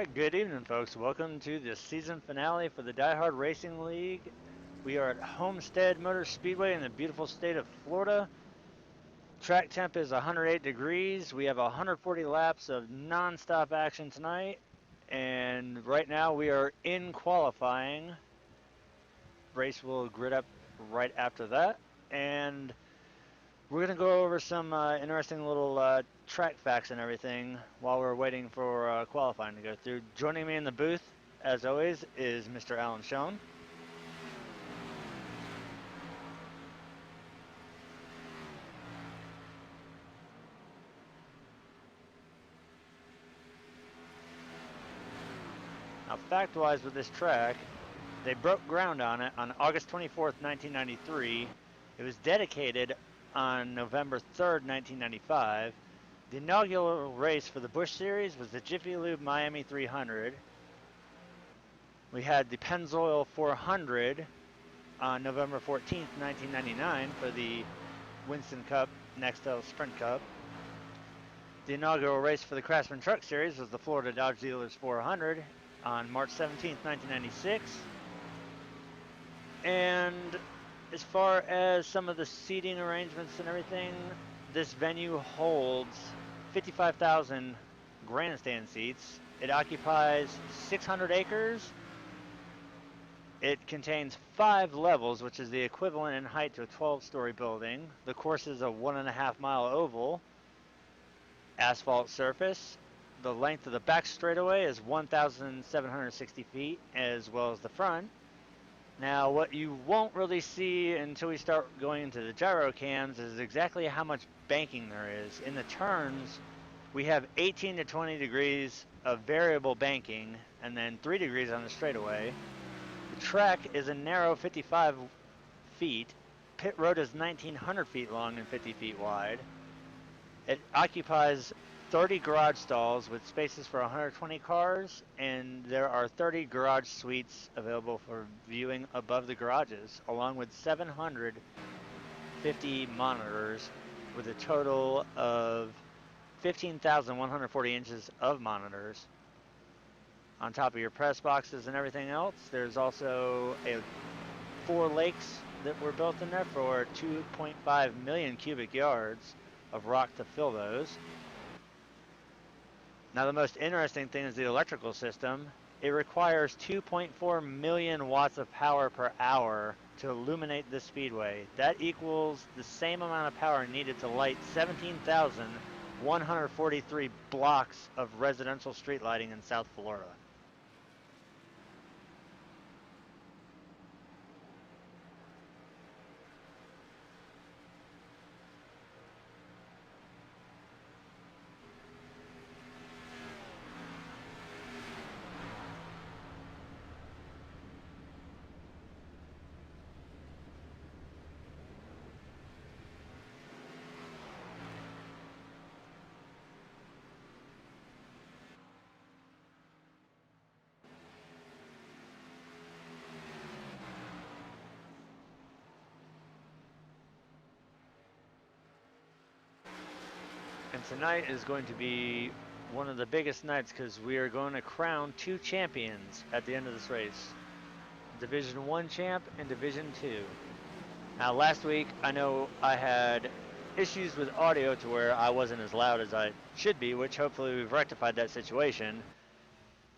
Alright, good evening folks. Welcome to the season finale for the DieHard Racing League. We are at Homestead Motor Speedway in the beautiful state of Florida. Track temp is 108 degrees. We have 140 laps of non-stop action tonight. And right now we are in qualifying. Race will grid up right after that. And we're going to go over some interesting little track facts and everything while we're waiting for qualifying to go through. Joining me in the booth, as always, is Mr. Alan Schoen. Now, fact-wise with this track, they broke ground on it on August 24th, 1993. It was dedicated on November 3rd, 1995. The inaugural race for the Busch Series was the Jiffy Lube Miami 300. We had the Pennzoil 400 on November 14th, 1999 for the Winston Cup Nextel Sprint Cup. The inaugural race for the Craftsman Truck Series was the Florida Dodge Dealers 400 on March 17th, 1996. And as far as some of the seating arrangements and everything, this venue holds 55,000 grandstand seats. It occupies 600 acres. It contains 5 levels, which is the equivalent in height to a 12-story building. The course is a 1.5-mile oval, asphalt surface. The length of the back straightaway is 1,760 feet, as well as the front. Now, what you won't really see until we start going into the gyro cams is exactly how much banking there is. In the turns, we have 18 to 20 degrees of variable banking, and then 3 degrees on the straightaway. The track is a narrow 55 feet. Pit road is 1,900 feet long and 50 feet wide. It occupies 30 garage stalls with spaces for 120 cars, and there are 30 garage suites available for viewing above the garages, along with 750 monitors with a total of 15,140 inches of monitors. On top of your press boxes and everything else, there's also 4 lakes that were built in there for 2.5 million cubic yards of rock to fill those. Now, the most interesting thing is the electrical system. It requires 2.4 million watts of power per hour to illuminate the speedway. That equals the same amount of power needed to light 17,143 blocks of residential street lighting in South Florida. And tonight is going to be one of the biggest nights because we are going to crown 2 champions at the end of this race. Division 1 champ and Division 2. Now, last week, I know I had issues with audio to where I wasn't as loud as I should be, which hopefully we've rectified that situation.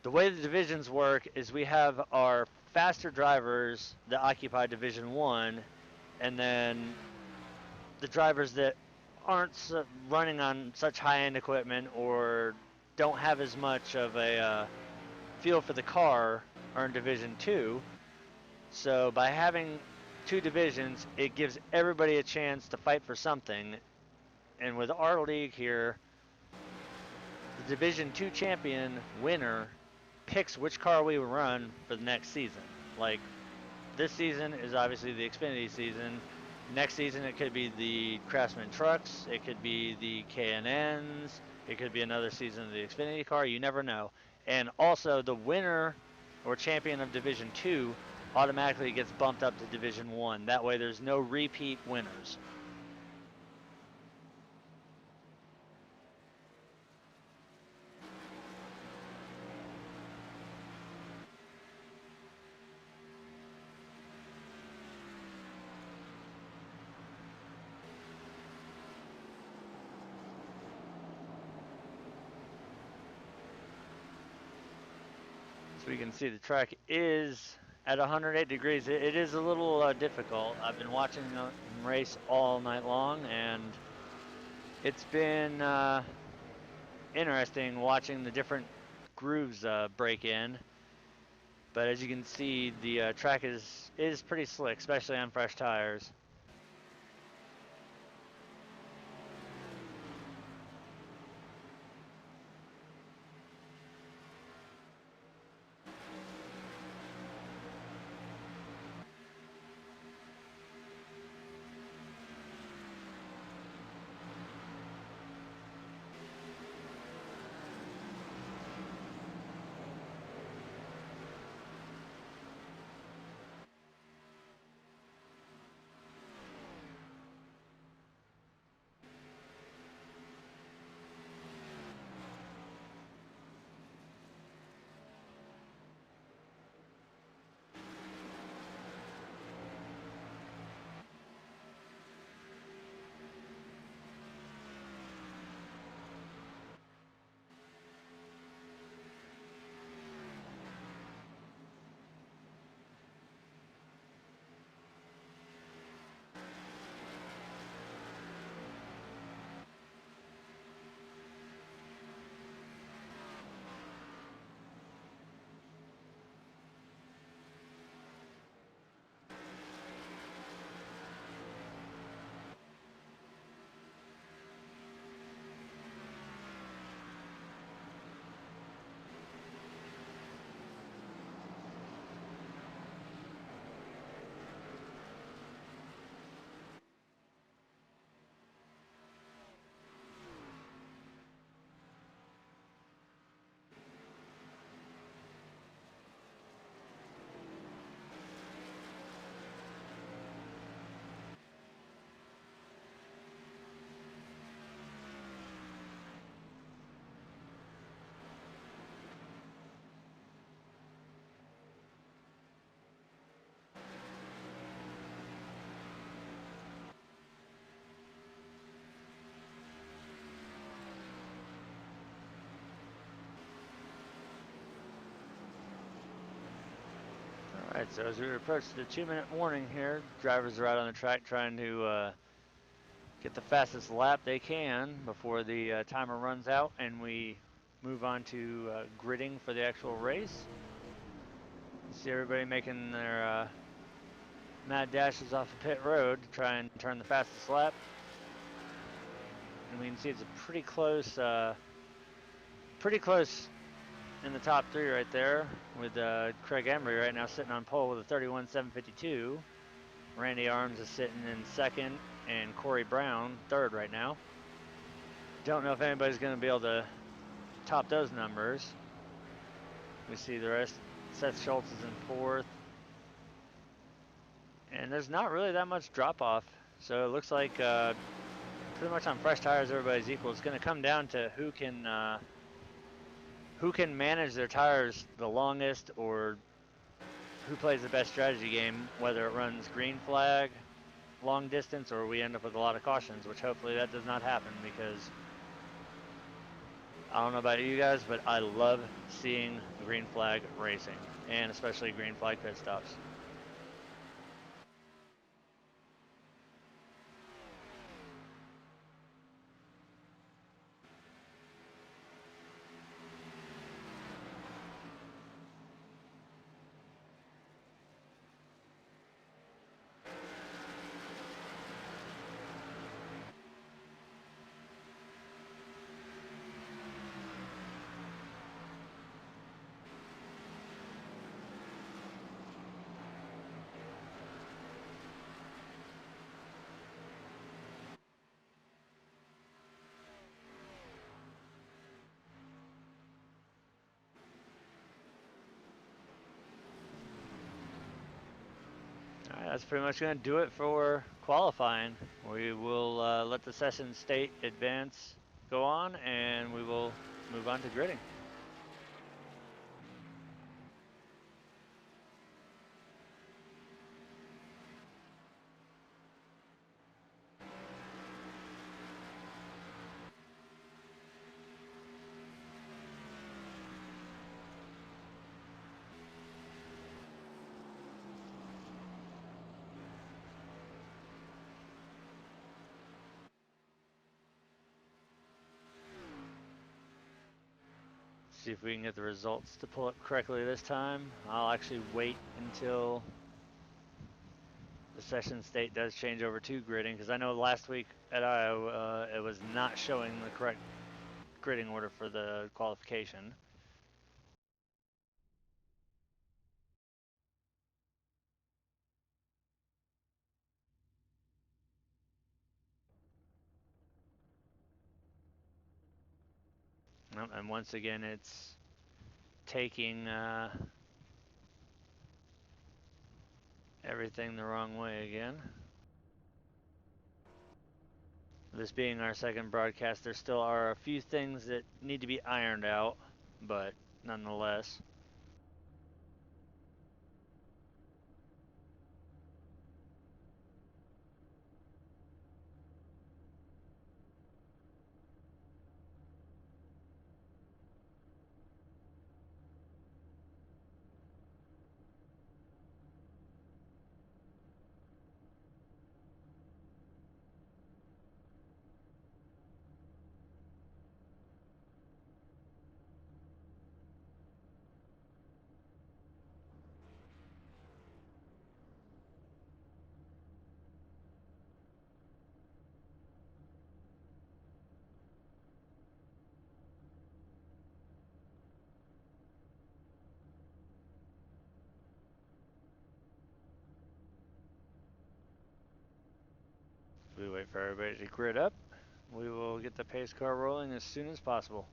The way the divisions work is we have our faster drivers that occupy Division 1, and then the drivers that aren't running on such high-end equipment or don't have as much of a feel for the car are in Division 2. So by having 2 divisions, it gives everybody a chance to fight for something. And with our league here, the Division 2 champion winner picks which car we will run for the next season. Like, this season is obviously the Xfinity season. Next season, it could be the Craftsman trucks. It could be the K&Ns. It could be another season of the Xfinity car. You never know. And also, the winner or champion of Division 2 automatically gets bumped up to Division 1. That way, there's no repeat winners. So we can see the track is at 108 degrees. It is a little difficult. I've been watching him race all night long, and it's been interesting watching the different grooves break in. But as you can see, the track is pretty slick, especially on fresh tires. Alright, so as we approach the 2-minute warning here, drivers are out on the track trying to get the fastest lap they can before the timer runs out and we move on to gridding for the actual race. You see everybody making their mad dashes off the pit road to try and turn the fastest lap. And we can see it's a pretty close in the top three right there, with Craig Embry right now sitting on pole with a 31.752. Randy Arms is sitting in second, and Corey Brown third right now. Don't know if anybody's going to be able to top those numbers. We see the rest. Seth Schultz is in fourth. And there's not really that much drop off. So it looks like pretty much on fresh tires everybody's equal. It's going to come down to who can manage their tires the longest, or who plays the best strategy game, whether it runs green flag, long distance, or we end up with a lot of cautions, which hopefully that does not happen, because I don't know about you guys, but I love seeing green flag racing, and especially green flag pit stops. All right, that's pretty much going to do it for qualifying. We will let the session state advance go on, and we will move on to gridding. See if we can get the results to pull up correctly this time. I'll actually wait until the session state does change over to gridding, because I know last week at Iowa it was not showing the correct gridding order for the qualification. And once again, it's taking everything the wrong way again. This being our second broadcast, there still are a few things that need to be ironed out, but nonetheless. We wait for everybody to grid up. We will get the pace car rolling as soon as possible.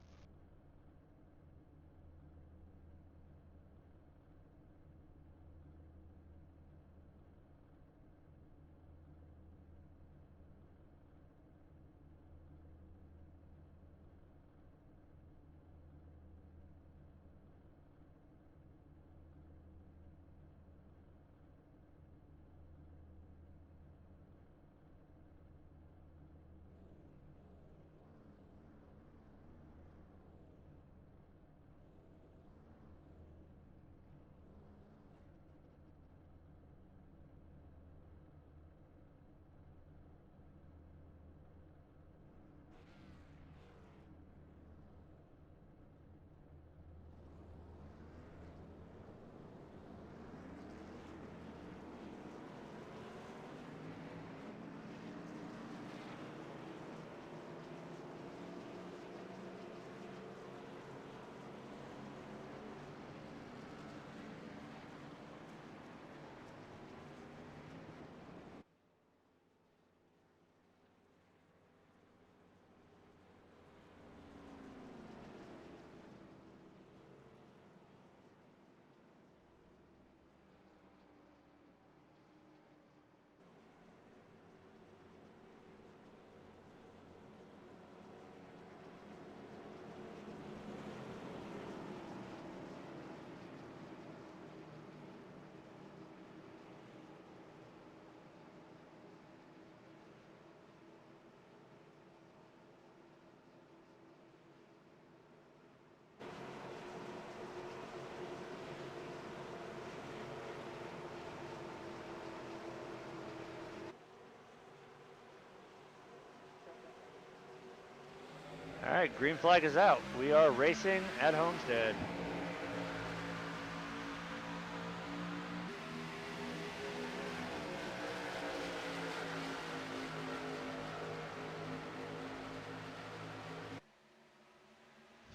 All right, green flag is out. We are racing at Homestead.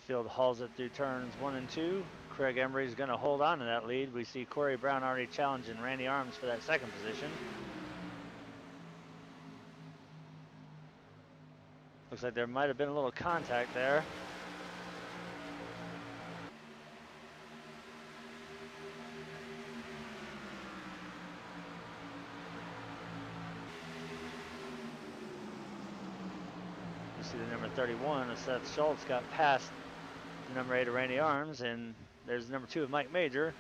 Field hauls it through turns 1 and 2. Craig Embry is going to hold on to that lead. We see Corey Brown already challenging Randy Arms for that second position. Looks like there might have been a little contact there. You see the number 31 of Seth Schultz got past the number 8 of Randy Arms, and there's the number 2 of Mike Major.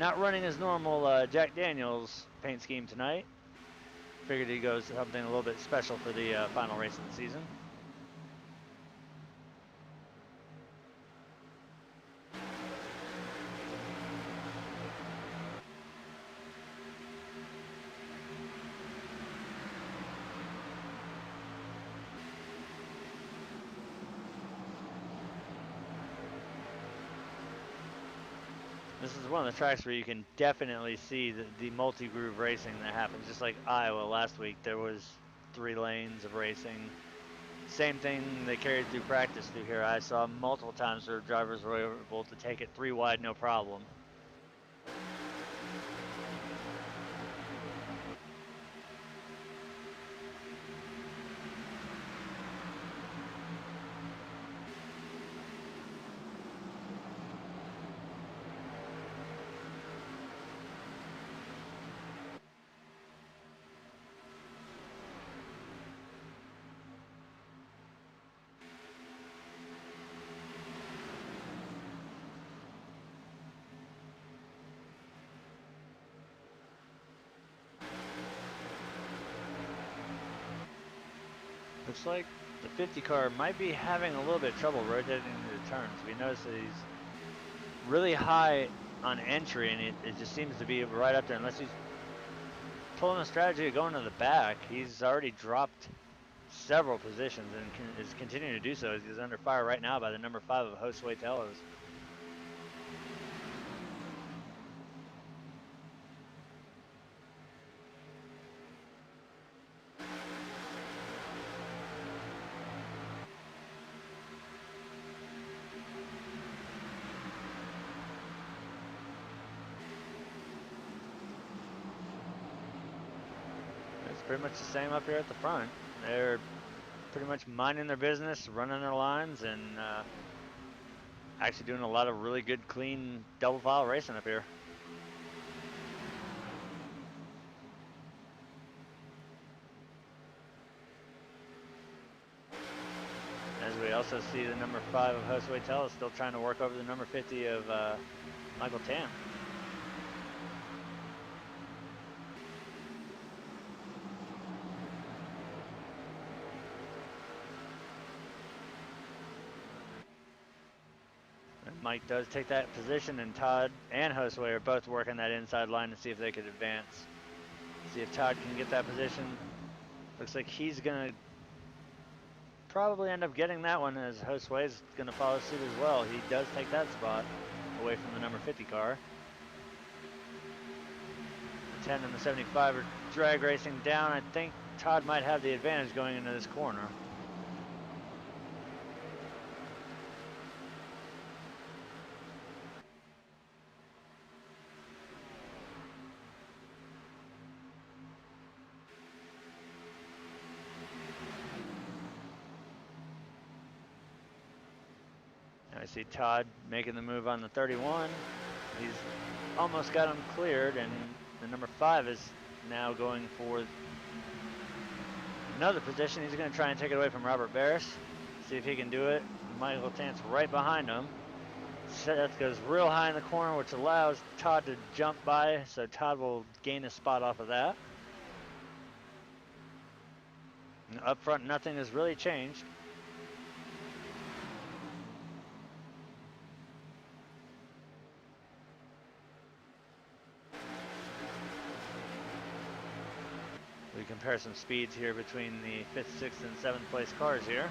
Not running his normal Jack Daniels paint scheme tonight. Figured he goes something a little bit special for the final race of the season. This is one of the tracks where you can definitely see the multi-groove racing that happens. Just like Iowa last week, there was 3 lanes of racing. Same thing they carried through practice through here. I saw multiple times where drivers were able to take it 3 wide, no problem. Looks like the 50 car might be having a little bit of trouble rotating into the turns. We notice that he's really high on entry, and it just seems to be right up there. Unless he's pulling a strategy of going to the back, he's already dropped several positions and is continuing to do so. He's under fire right now by the number 5 of Josue Telos. It's pretty much the same up here at the front. They're pretty much minding their business, running their lines, and actually doing a lot of really good, clean double file racing up here. As we also see the number 5 of Josue Telos still trying to work over the number 50 of Michael Tam. Mike does take that position, and Todd and Josue are both working that inside line to see if they could advance. See if Todd can get that position. Looks like he's going to probably end up getting that one, as Josue is going to follow suit as well. He does take that spot away from the number 50 car. The 10 and the 75 are drag racing down. I think Todd might have the advantage going into this corner. I see Todd making the move on the 31. He's almost got him cleared, and the number 5 is now going for another position. He's going to try and take it away from Robert Barris. See if he can do it. Michael Tant's right behind him. Seth goes real high in the corner, which allows Todd to jump by, so Todd will gain a spot off of that. And up front, nothing has really changed. We compare some speeds here between the 5th, 6th, and 7th place cars here.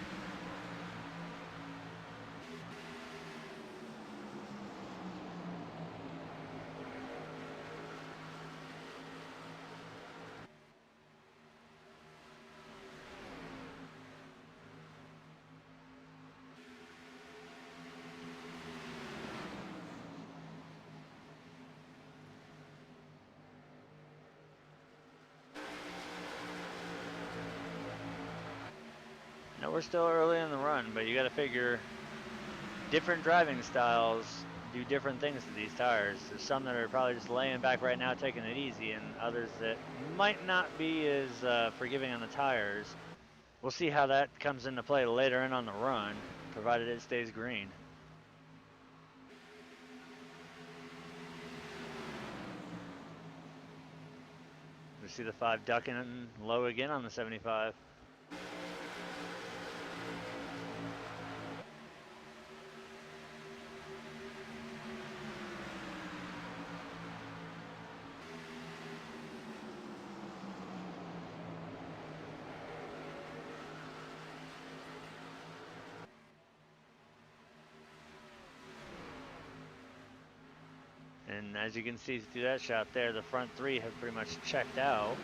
Now we're still early in the run, but you got to figure different driving styles do different things to these tires. There's some that are probably just laying back right now, taking it easy, and others that might not be as forgiving on the tires. We'll see how that comes into play later in on the run, provided it stays green. We see the 5 ducking low again on the 75. And as you can see through that shot there, the front three have pretty much checked out.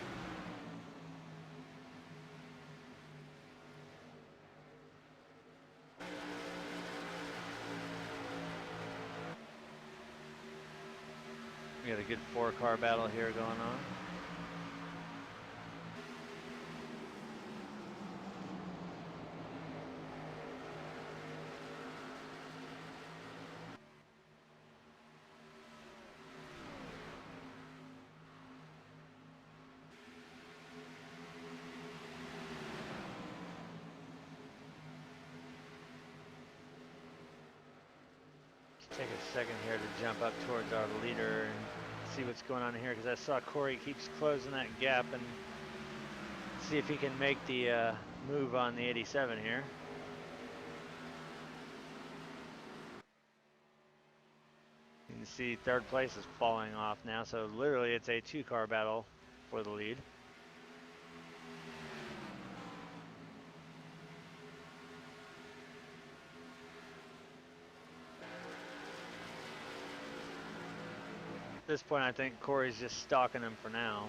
We got a good 4-car battle here going on. Take a second here to jump up towards our leader and see what's going on here, because I saw Corey keeps closing that gap, and see if he can make the move on the 87 here. You can see third place is falling off now, so literally it's a 2-car battle for the lead. At this point, I think Corey's just stalking him for now.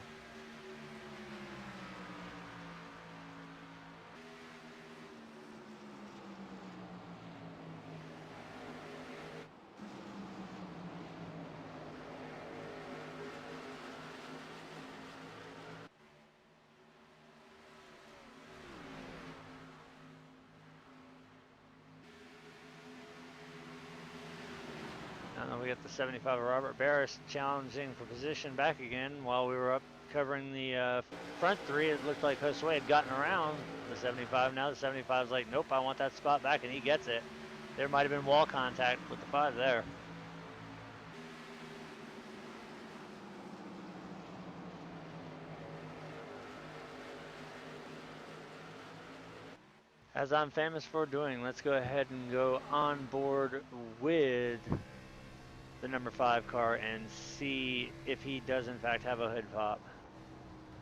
Now we got the 75 of Robert Barris challenging for position back again. While we were up covering the front three, it looked like Josue had gotten around the 75. Now the 75 is like, nope, I want that spot back, and he gets it. There might have been wall contact with the 5 there. As I'm famous for doing, let's go ahead and go on board with the number 5 car and see if he does in fact have a hood pop.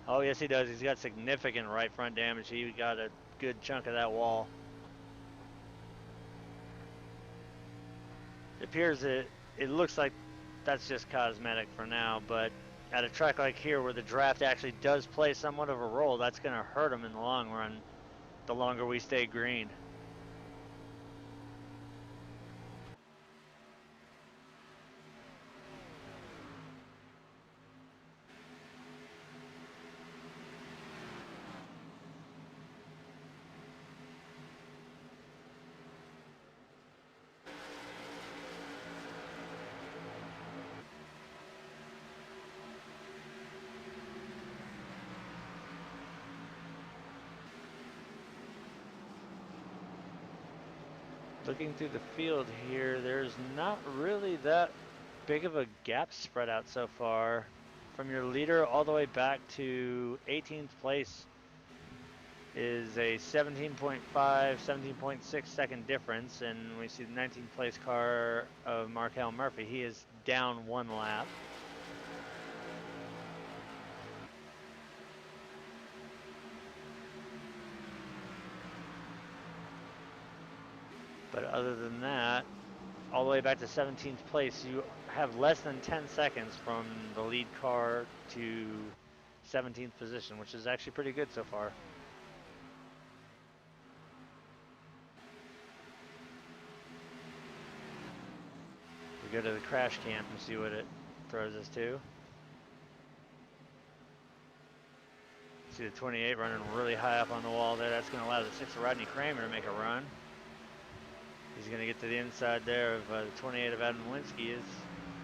Oh yes he does. He's got significant right front damage. He got a good chunk of that wall. It appears it looks like that's just cosmetic for now, but at a track like here where the draft actually does play somewhat of a role, that's going to hurt him in the long run the longer we stay green. Looking through the field here, there's not really that big of a gap spread out so far. From your leader all the way back to 18th place is a 17.5, 17.6 second difference, and we see the 19th place car of Markel Murphy. He is down 1 lap. But other than that, all the way back to 17th place, you have less than 10 seconds from the lead car to 17th position, which is actually pretty good so far. We go to the crash cam and see what it throws us to. See the 28 running really high up on the wall there. That's going to allow the 6 of Rodney Kramer to make a run. He's going to get to the inside there of the 28 of Adam Linsky. His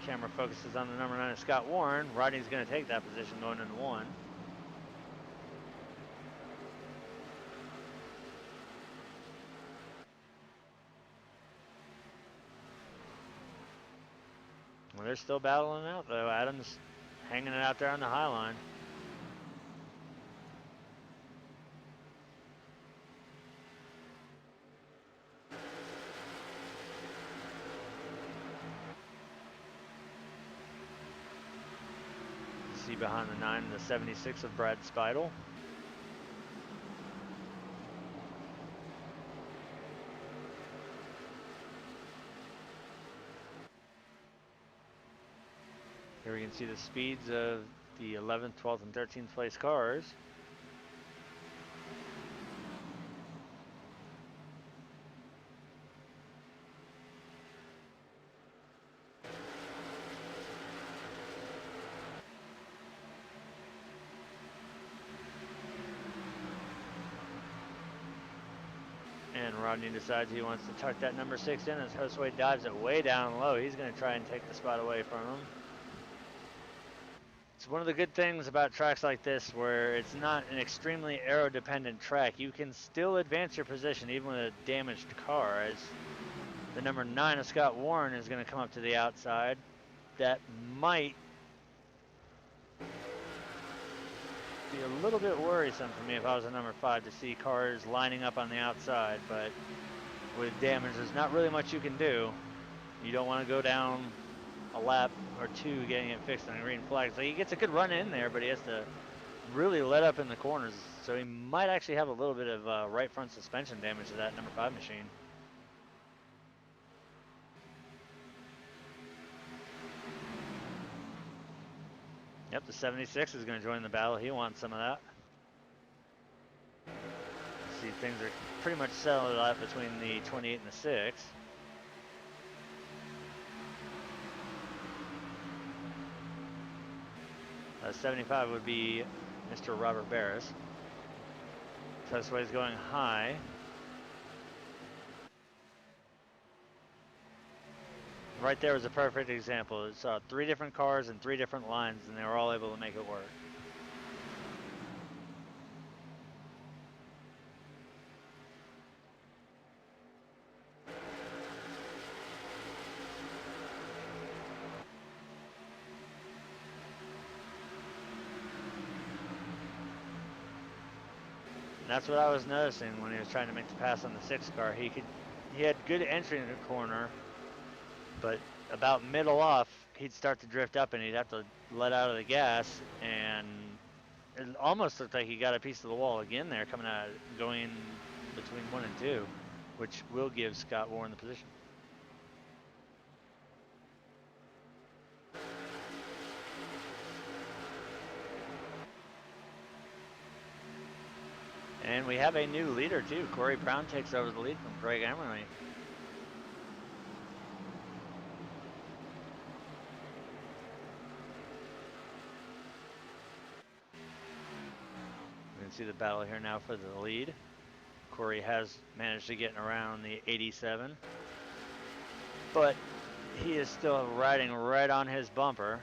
camera focuses on the number 9 of Scott Warren. Rodney's going to take that position going into 1. Well, they're still battling out though. Adam's hanging it out there on the high line. See behind the 9 the 76 of Brad Speidel. Here we can see the speeds of the 11th, 12th, and 13th place cars. And Rodney decides he wants to tuck that number 6 in as Josue dives it way down low. He's going to try and take the spot away from him. It's one of the good things about tracks like this where it's not an extremely aero-dependent track. You can still advance your position even with a damaged car, as the number 9 of Scott Warren is going to come up to the outside. That might be a little bit worrisome for me if I was a number 5 to see cars lining up on the outside, but with damage there's not really much you can do. You don't want to go down a lap or two getting it fixed on a green flag. So he gets a good run in there, but he has to really let up in the corners, so he might actually have a little bit of right front suspension damage to that number 5 machine. Yep, the 76 is going to join the battle. He wants some of that. See, things are pretty much settled out between the 28 and the 6. 75 would be Mr. Robert Barris. Josue's going high. Right there was a perfect example. It saw 3 different cars and 3 different lines, and they were all able to make it work. And that's what I was noticing when he was trying to make the pass on the 6 car. He had good entry in the corner, but about middle off, he'd start to drift up and he'd have to let out of the gas, and it almost looked like he got a piece of the wall again there coming out, going between 1 and 2, which will give Scott Warren the position. And we have a new leader too. Corey Brown takes over the lead from Craig Emery. We can see the battle here now for the lead. Corey has managed to get around the 87, but he is still riding right on his bumper.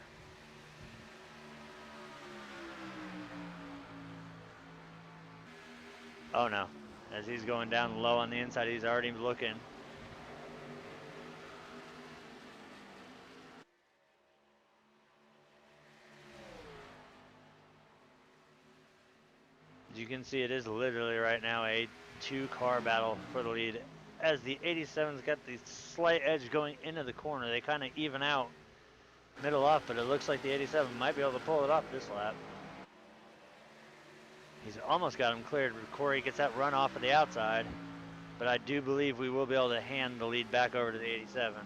Oh no, as he's going down low on the inside, he's already looking. As you can see, it is literally right now a 2-car battle for the lead. As the 87's got the slight edge going into the corner, they kind of even out middle off, but it looks like the 87 might be able to pull it off this lap. He's almost got him cleared. Corey gets that run off of the outside, but I do believe we will be able to hand the lead back over to the 87.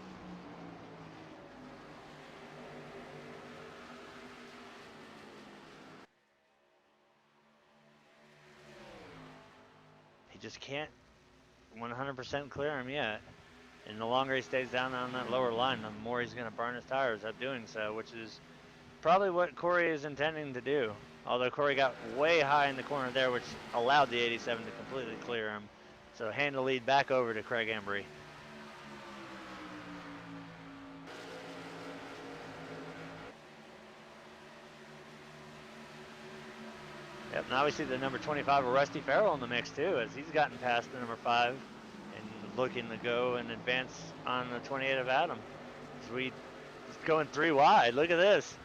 He just can't 100% clear him yet. And the longer he stays down on that lower line, the more he's going to burn his tires up doing so, which is probably what Corey is intending to do. Although Corey got way high in the corner there, which allowed the 87 to completely clear him. So hand the lead back over to Craig Embry. Yep, now we see the number 25 of Rusty Farrell in the mix too, as he's gotten past the number 5 and looking to go and advance on the 28 of Adam. As we just going 3 wide, look at this.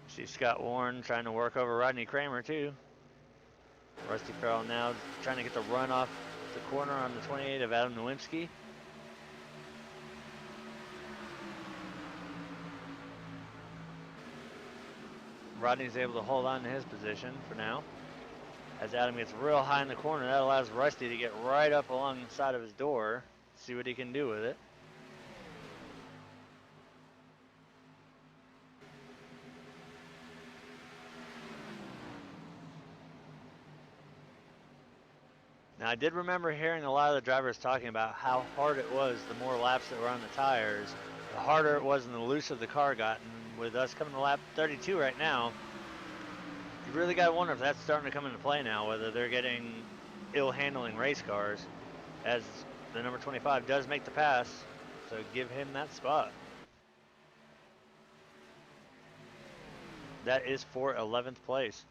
See Scott Warren trying to work over Rodney Kramer too. Rusty Farrell now trying to get the run off the corner on the 28 of Adam Nowinski. Rodney's able to hold on to his position for now. As Adam gets real high in the corner, that allows Rusty to get right up along the side of his door, see what he can do with it. Now, I did remember hearing a lot of the drivers talking about how hard it was the more laps that were on the tires, the harder it was and the looser the car got. And with us coming to lap 32 right now, you really got to wonder if that's starting to come into play now, whether they're getting ill handling race cars, as the number 25 does make the pass, so give him that spot. That is for 11th place.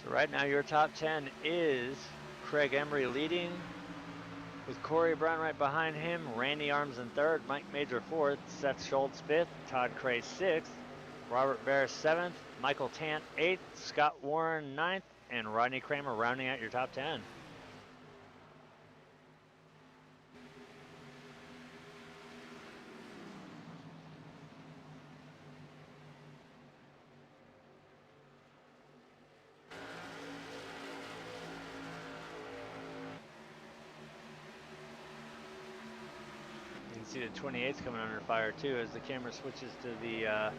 So right now your top 10 is Craig Embry leading, with Corey Brown right behind him, Randy Arms in third, Mike Major fourth, Seth Schultz fifth, Todd Cray sixth, Robert Bear seventh, Michael Tant eighth, Scott Warren ninth, and Rodney Kramer rounding out your top 10. You can see the 28's coming under fire too as the camera switches to the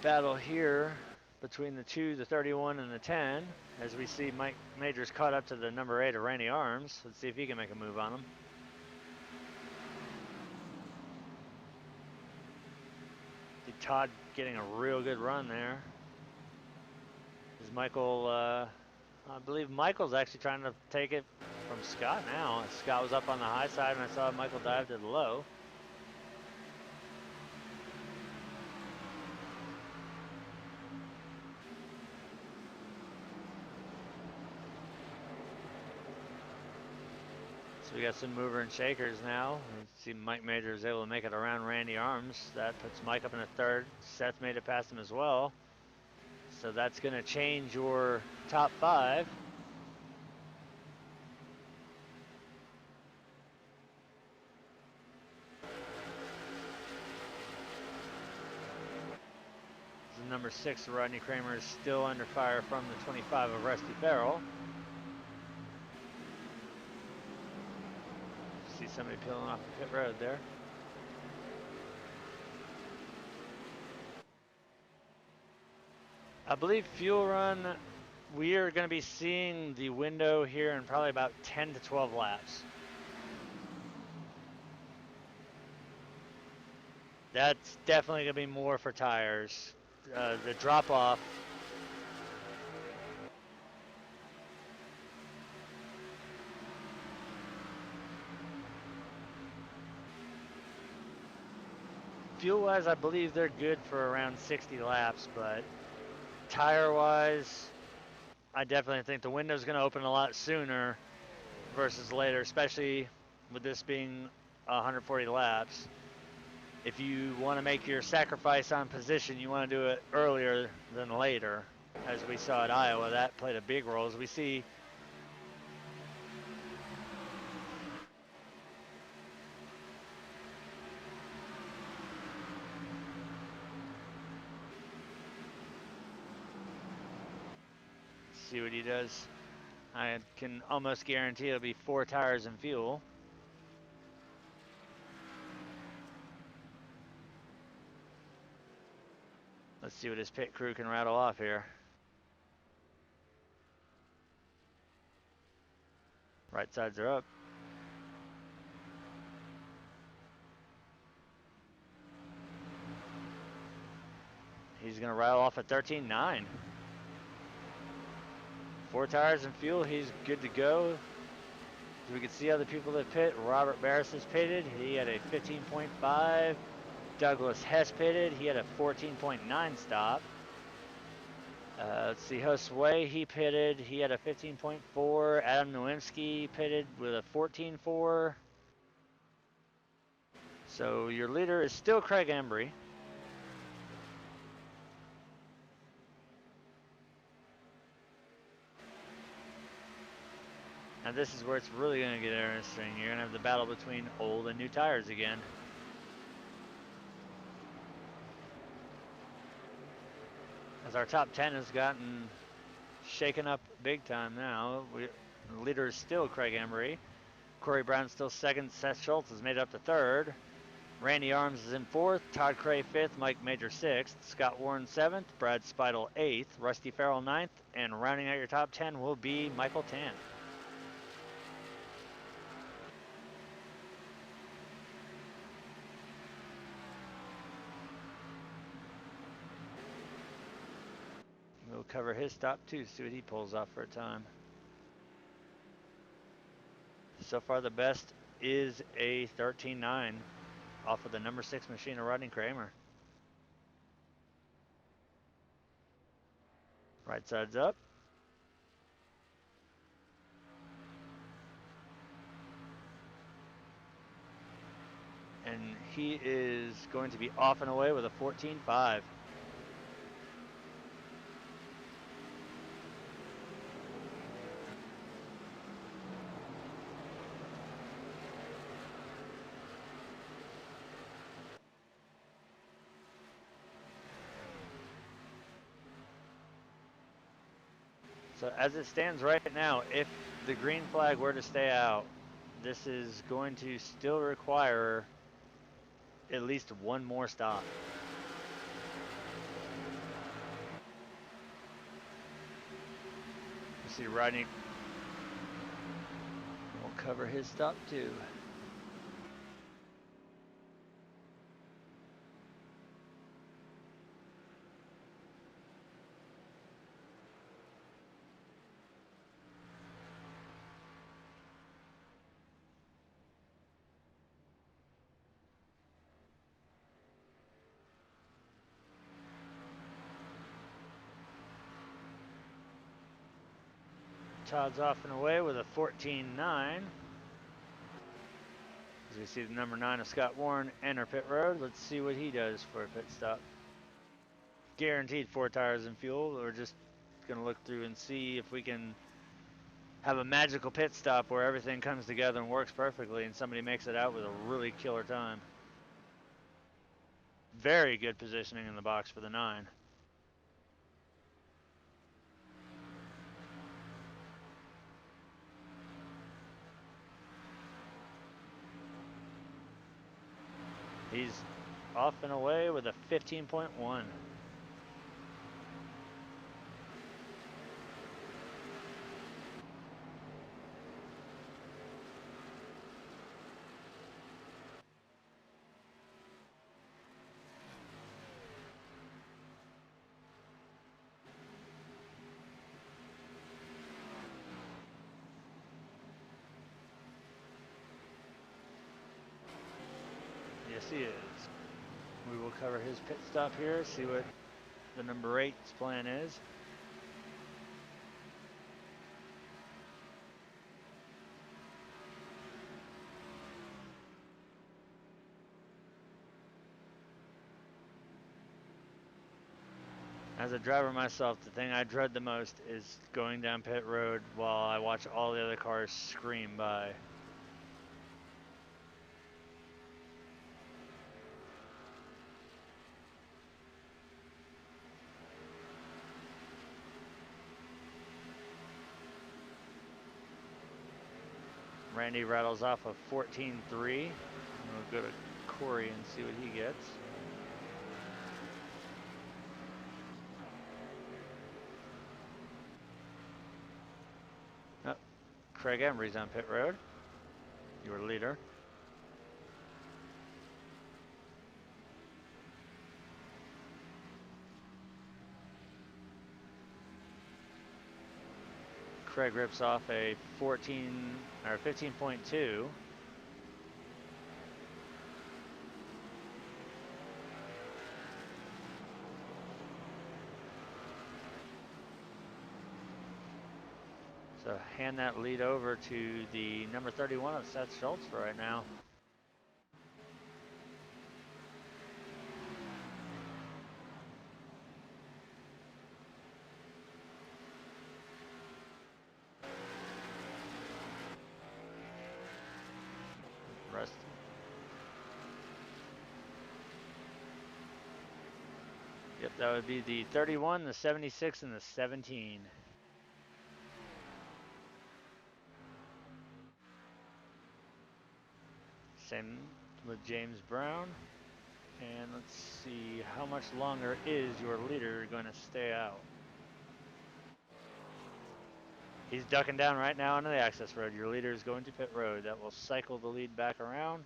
battle here between the 2, the 31, and the 10, as we see Mike Majors caught up to the number 8 of Randy Arms. Let's see if he can make a move on him. Todd getting a real good run there. Is Michael, I believe Michael's actually trying to take it from Scott now. Scott was up on the high side and I saw Michael dive to the low. So we got some mover and shakers now. We see Mike Major is able to make it around Randy Arms. That puts Mike up in a third. Seth made it past him as well. So that's going to change your top 5. So number 6, Rodney Kramer, is still under fire from the 25 of Rusty Farrell. See somebody peeling off the pit road there. I believe fuel run, we are going to be seeing the window here in probably about 10 to 12 laps. That's definitely going to be more for tires. The drop off. Fuel wise, I believe they're good for around 60 laps, but tire wise, I definitely think the window's going to open a lot sooner versus later, especially with this being 140 laps. If you want to make your sacrifice on position, you want to do it earlier than later. As we saw at Iowa, that played a big role. As we see what he does. I can almost guarantee it'll be 4 tires and fuel. Let's see what his pit crew can rattle off here. Right sides are up. He's going to rattle off at 13.9. 4 tires and fuel, he's good to go. As we can see other people that pit, Robert Barris has pitted. He had a 15.5. Douglas Hess pitted. He had a 14.9 stop. Let's see, Josue, he pitted. He had a 15.4. Adam Nowinski pitted with a 14.4. So your leader is still Craig Embry. Now this is where it's really going to get interesting. You're going to have the battle between old and new tires again. As our top 10 has gotten shaken up big time now. The leader is still Craig Emery. Corey Brown still second. Seth Schultz has made it up to third. Randy Arms is in fourth. Todd Cray fifth. Mike Major sixth. Scott Warren seventh. Brad Speidel eighth. Rusty Farrell ninth. And rounding out your top 10 will be Michael Tan. We'll cover his stop too, see what he pulls off for a time. So far the best is a 13.9 off of the number 6 machine of Rodney Kramer. Right side's up. And he is going to be off and away with a 14.5. So as it stands right now, if the green flag were to stay out, this is going to still require at least one more stop. You see Rodney will cover his stop too. Todd's off and away with a 14.9. As we see the number 9 of Scott Warren enter pit road, let's see what he does for a pit stop. Guaranteed 4 tires and fuel. We're just going to look through and see if we can have a magical pit stop where everything comes together and works perfectly and somebody makes it out with a really killer time. Very good positioning in the box for the 9. He's off and away with a 15.1. Yes, he is. We will cover his pit stop here, see what the number 8's plan is. As a driver myself, the thing I dread the most is going down pit road while I watch all the other cars scream by. Randy rattles off a 14.3. We'll go to Corey and see what he gets. Oh, Craig Emery's on pit road. Your leader. Craig rips off a 14 or 15.2. So hand that lead over to the number 31 of Seth Schultz for right now. That would be the 31, the 76, and the 17. Same with James Brown. And let's see, how much longer is your leader going to stay out? He's ducking down right now onto the access road. Your leader is going to pit road. That will cycle the lead back around.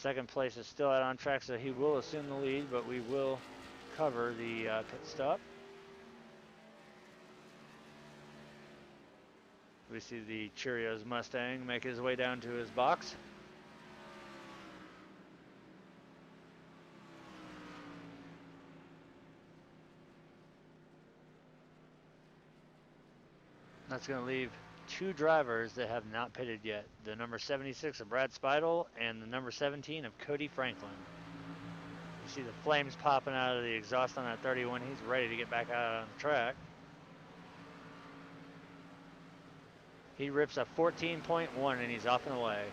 Second place is still out on track, so he will assume the lead, but we will cover the pit stop. We see the Cheerios Mustang make his way down to his box. That's going to leave two drivers that have not pitted yet. The number 76 of Brad Speidel and the number 17 of Cody Franklin. You see the flames popping out of the exhaust on that 31. He's ready to get back out on the track. He rips a 14.1 and he's off and away.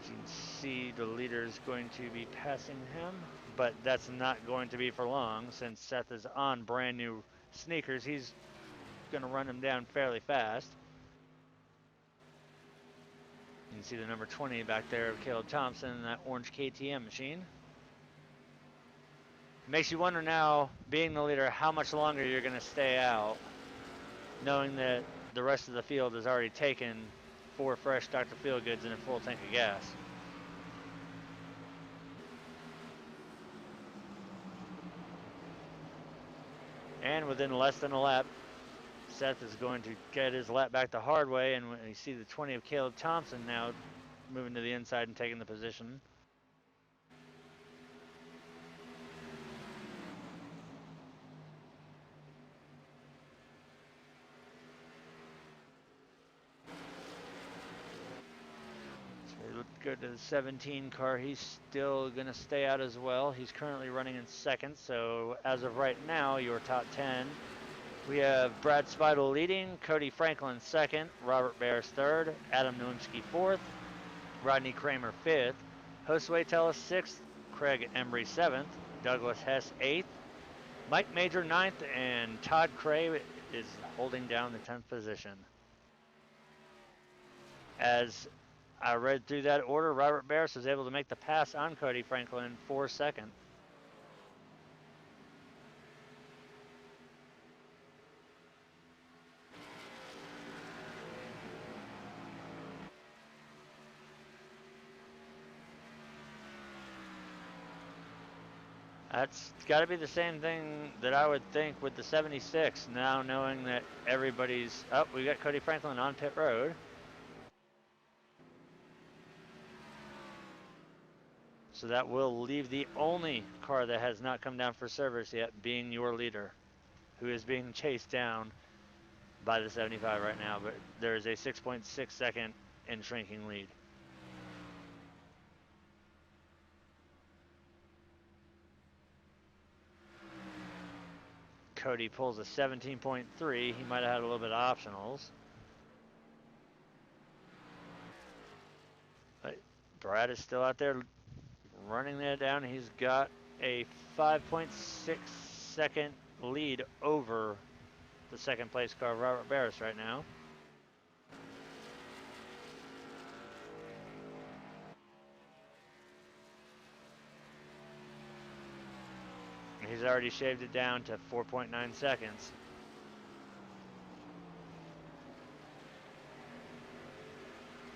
As you can see, the leader is going to be passing him, but that's not going to be for long since Seth is on brand new sneakers. He's going to run him down fairly fast. You can see the number 20 back there of Caleb Thompson in that orange KTM machine. Makes you wonder now, being the leader, how much longer you're going to stay out, knowing that the rest of the field has already taken 4 fresh Dr. Feelgoods and a full tank of gas. And within less than a lap, Seth is going to get his lap back the hard way, and you see the 20 of Caleb Thompson now moving to the inside and taking the position. Go to the 17 car. He's still going to stay out as well. He's currently running in second, so as of right now, your top 10. We have Brad Speidel leading, Cody Franklin second, Robert Bears third, Adam Nowinski fourth, Rodney Kramer fifth, Josue Tellez sixth, Craig Embry seventh, Douglas Hess eighth, Mike Major ninth, and Todd Cray is holding down the 10th position. As I read through that order, Robert Barris was able to make the pass on Cody Franklin for second. That's got to be the same thing that I would think with the 76, now knowing that everybody's... Oh, we got Cody Franklin on pit road. So that will leave the only car that has not come down for service yet being your leader, who is being chased down by the 75 right now, but there is a 6.6 second and shrinking lead. Cody pulls a 17.3. He might have had a little bit of optionals. But Brad is still out there running that down. He's got a 5.6 second lead over the second place car, Robert Barris, right now. He's already shaved it down to 4.9 seconds.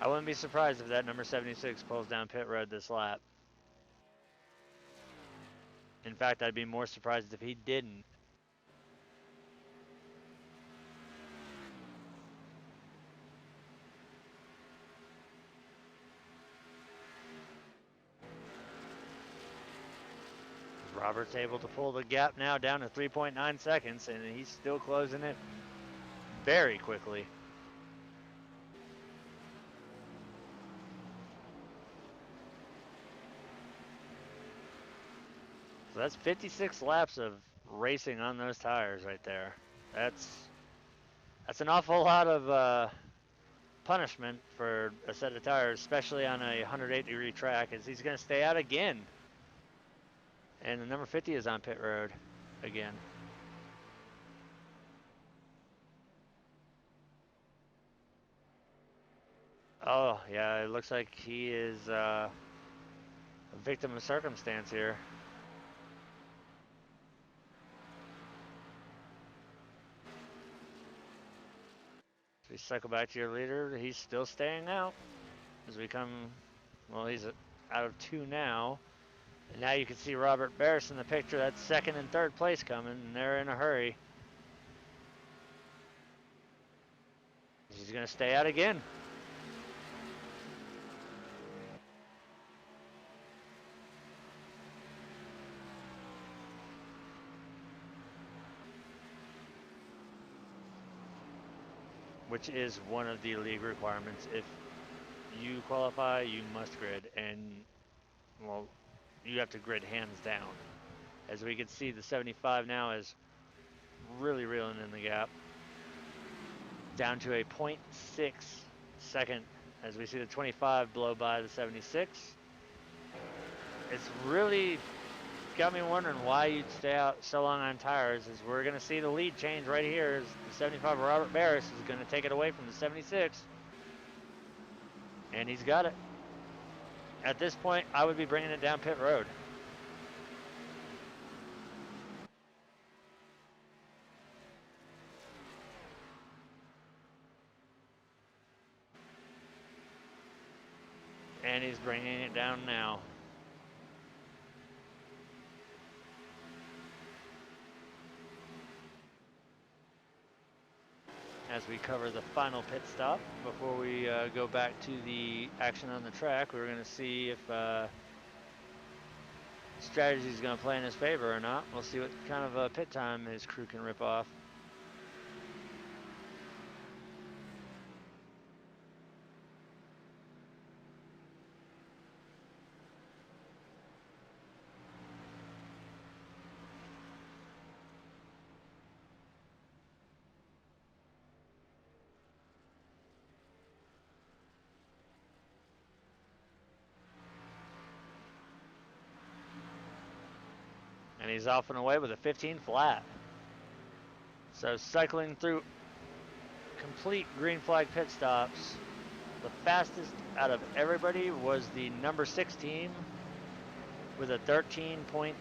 I wouldn't be surprised if that number 76 pulls down pit road this lap. In fact, I'd be more surprised if he didn't. Robert's able to pull the gap now down to 3.9 seconds, and he's still closing it very quickly. So that's 56 laps of racing on those tires right there. That's an awful lot of punishment for a set of tires, especially on a 108-degree track, is he's going to stay out again. And the number 50 is on pit road again. Oh, yeah, it looks like he is a victim of circumstance here. So you cycle back to your leader. He's still staying out as we come. Well, he's out of 2 now. And now you can see Robert Barris in the picture. That's 2nd and 3rd place coming, and they're in a hurry. He's going to stay out again. Which is one of the league requirements. If you qualify, you must grid, and well, you have to grid hands down. As we can see, the 75 now is really reeling in the gap, down to a 0.6 second as we see the 25 blow by the 76. It's really got me wondering why you'd stay out so long on tires, as we're going to see the lead change right here as the 75 Robert Barris is going to take it away from the 76. And he's got it. At this point, I would be bringing it down pit road. And he's bringing it down now. As we cover the final pit stop before we go back to the action on the track, we're going to see if strategy is going to play in his favor or not. We'll see what kind of pit time his crew can rip off. And he's off and away with a 15 flat. So cycling through complete green flag pit stops, the fastest out of everybody was the number 6 team with a 13.9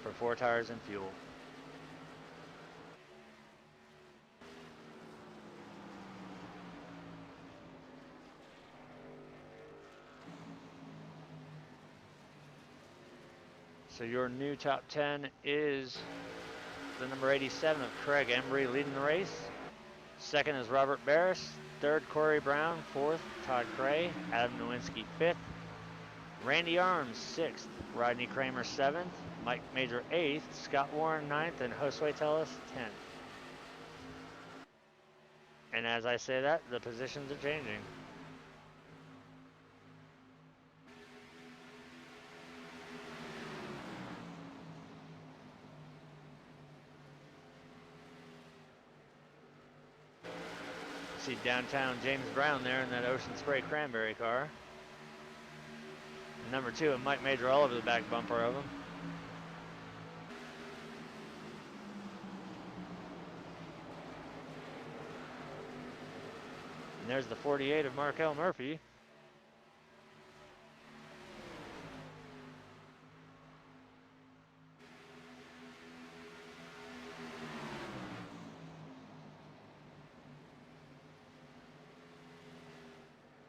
for 4 tires and fuel. So your new top 10 is the number 87 of Craig Embry leading the race. 2nd is Robert Barris. 3rd, Corey Brown. 4th, Todd Gray. Adam Nowinski 5th. Randy Arms 6th. Rodney Kramer 7th. Mike Major 8th. Scott Warren 9th. And Josue Tellis 10th. And as I say that, the positions are changing. See downtown James Brown there in that Ocean Spray Cranberry car. Number 2 and Mike Major all over the back bumper of him. And there's the 48 of Markel Murphy.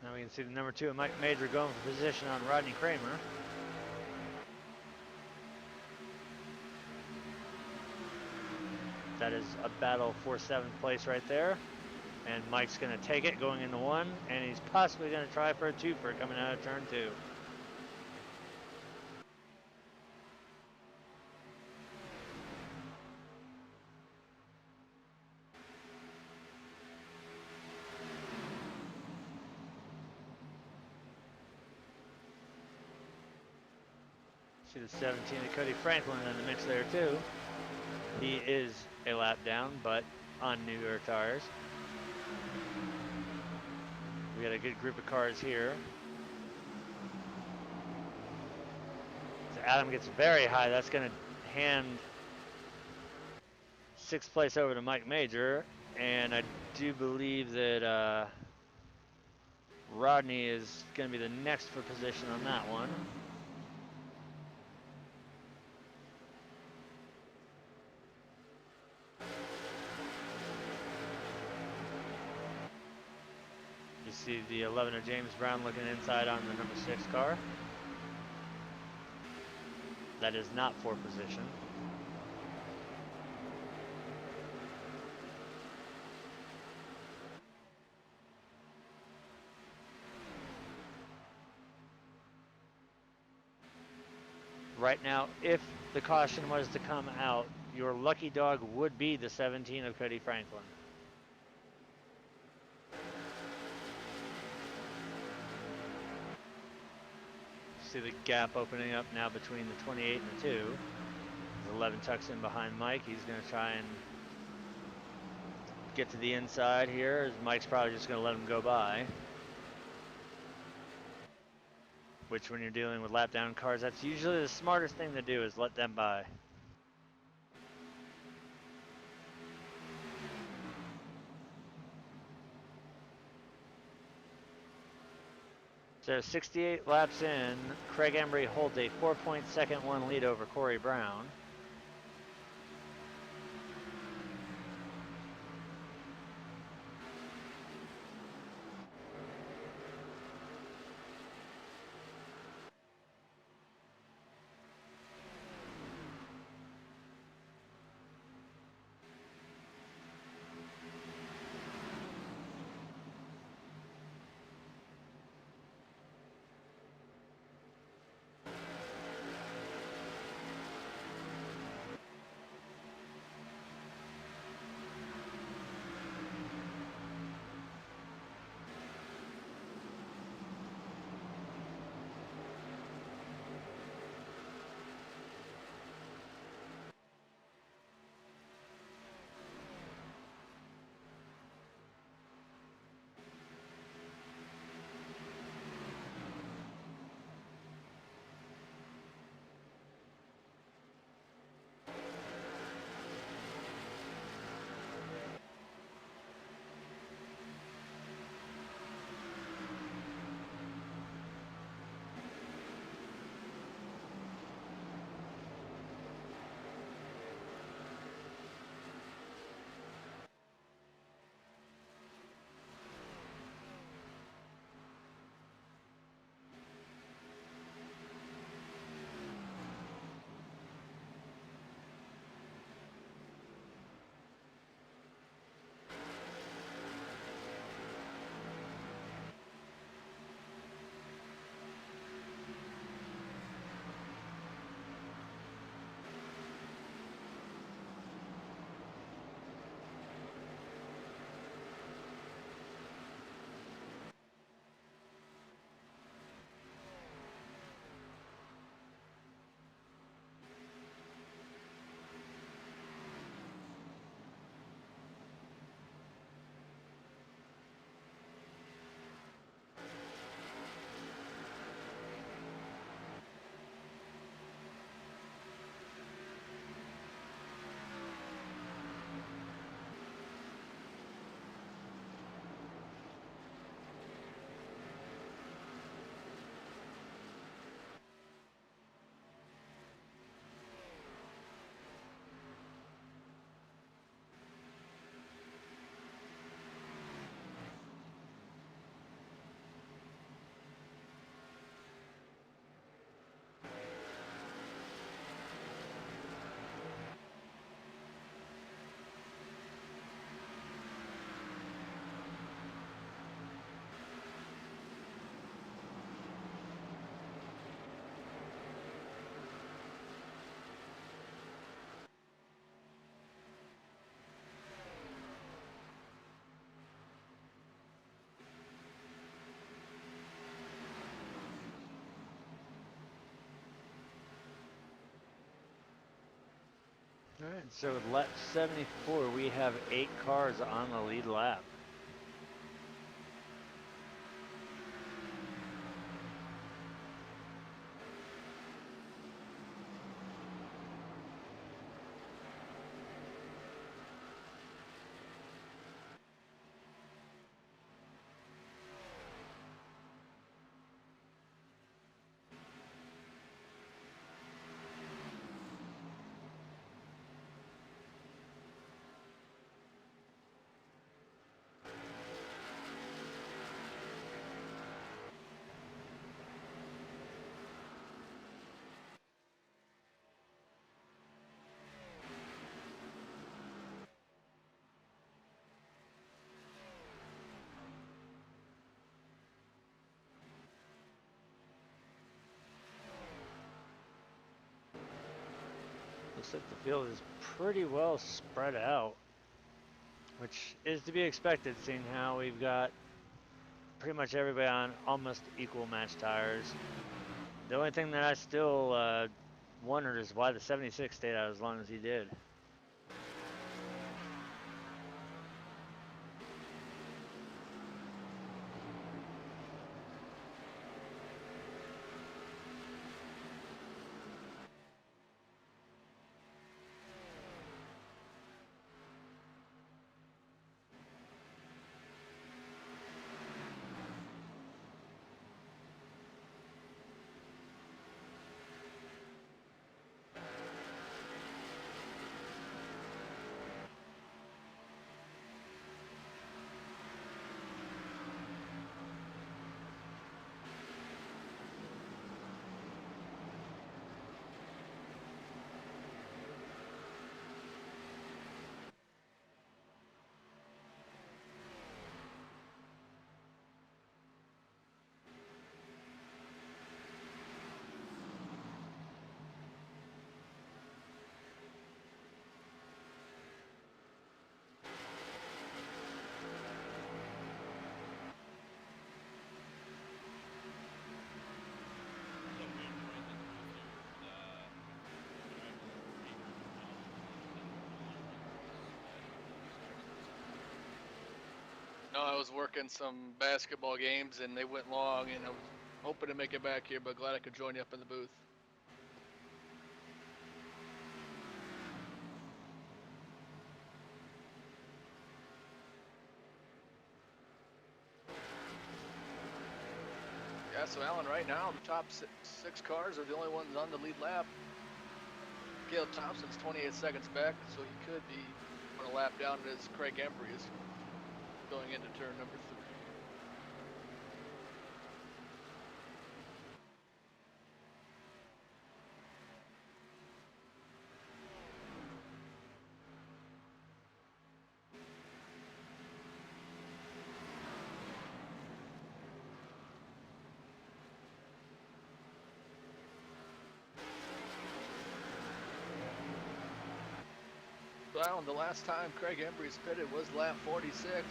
Now we can see the number 2 of Mike Major going for position on Rodney Kramer. That is a battle for 7th place right there. And Mike's going to take it going into 1, and he's possibly going to try for a 2-fer coming out of turn 2. See the 17 of Cody Franklin in the mix there too. He is a lap down, but on newer tires. We got a good group of cars here. So Adam gets very high. That's going to hand 6th place over to Mike Major. And I do believe that Rodney is going to be the next for position on that one. You see the 11 of James Brown looking inside on the number 6 car. That is not for position. Right now, if the caution was to come out, your lucky dog would be the 17 of Cody Franklin. See the gap opening up now between the 28 and the 2. 11 tucks in behind Mike. He's going to try and get to the inside here. Mike's probably just going to let him go by. Which, when you're dealing with lap down cars, that's usually the smartest thing to do, is let them by. So 68 laps in, Craig Embry holds a 4.2-1 lead over Corey Brown. All right, so with lap 74, we have 8 cars on the lead lap. Looks like the field is pretty well spread out, which is to be expected, seeing how we've got pretty much everybody on almost equal match tires. The only thing that I still wondered is why the 76 stayed out as long as he did. No, I was working some basketball games and they went long, and I was hoping to make it back here, but glad I could join you up in the booth. Yeah, so Alan, right now the top six cars are the only ones on the lead lap. Caleb Thompson's 28 seconds back, so he could be on a lap down as Craig Embry is going into turn number 3. So Alan, the last time Craig Embry's pitted was lap 46.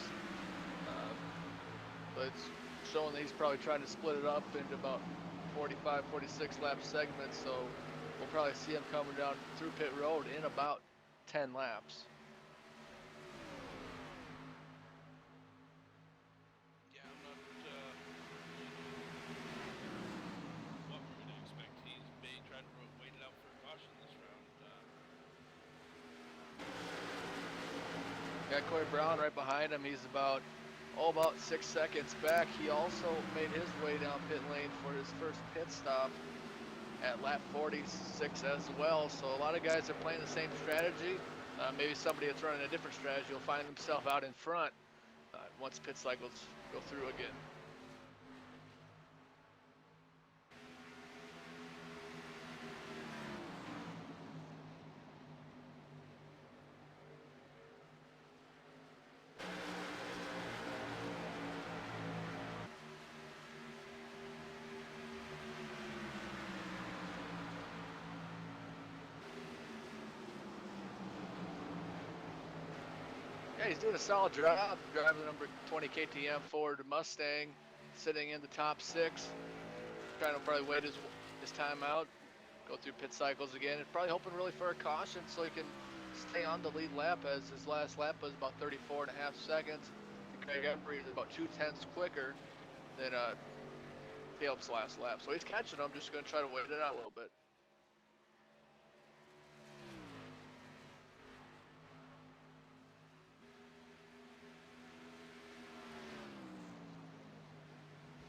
But it's showing that he's probably trying to split it up into about 45, 46 lap segments, so we'll probably see him coming down through pit road in about 10 laps. Yeah, I'm not what we're going to expect. He's may try to wait it out for a caution this round. Got Corey Brown right behind him. He's about 6 seconds back. He also made his way down pit lane for his first pit stop at lap 46 as well. So a lot of guys are playing the same strategy. Maybe somebody that's running a different strategy will find himself out in front once pit cycles go through again. Yeah, he's doing a solid job driving the number 20 KTM Ford Mustang, sitting in the top 6, trying to probably wait his time out, go through pit cycles again, and probably hoping really for a caution so he can stay on the lead lap, as his last lap was about 34.5 seconds. And Craig Embry is about 0.2 quicker than Caleb's last lap. So he's catching him, just going to try to wait it out a little bit.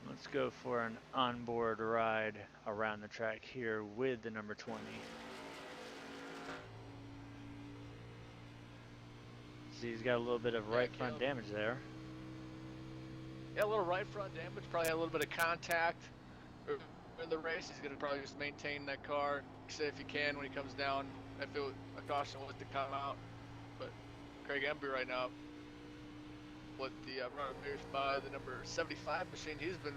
Let's go for an onboard ride around the track here with the number 20. See, he's got a little bit of right front damage there. Yeah, a little right front damage. Probably had a little bit of contact in the race. He's going to probably just maintain that car, say if he can when he comes down, if a caution was to come out. But Craig Embry right now, with the runner finished by the number 75 machine, he's been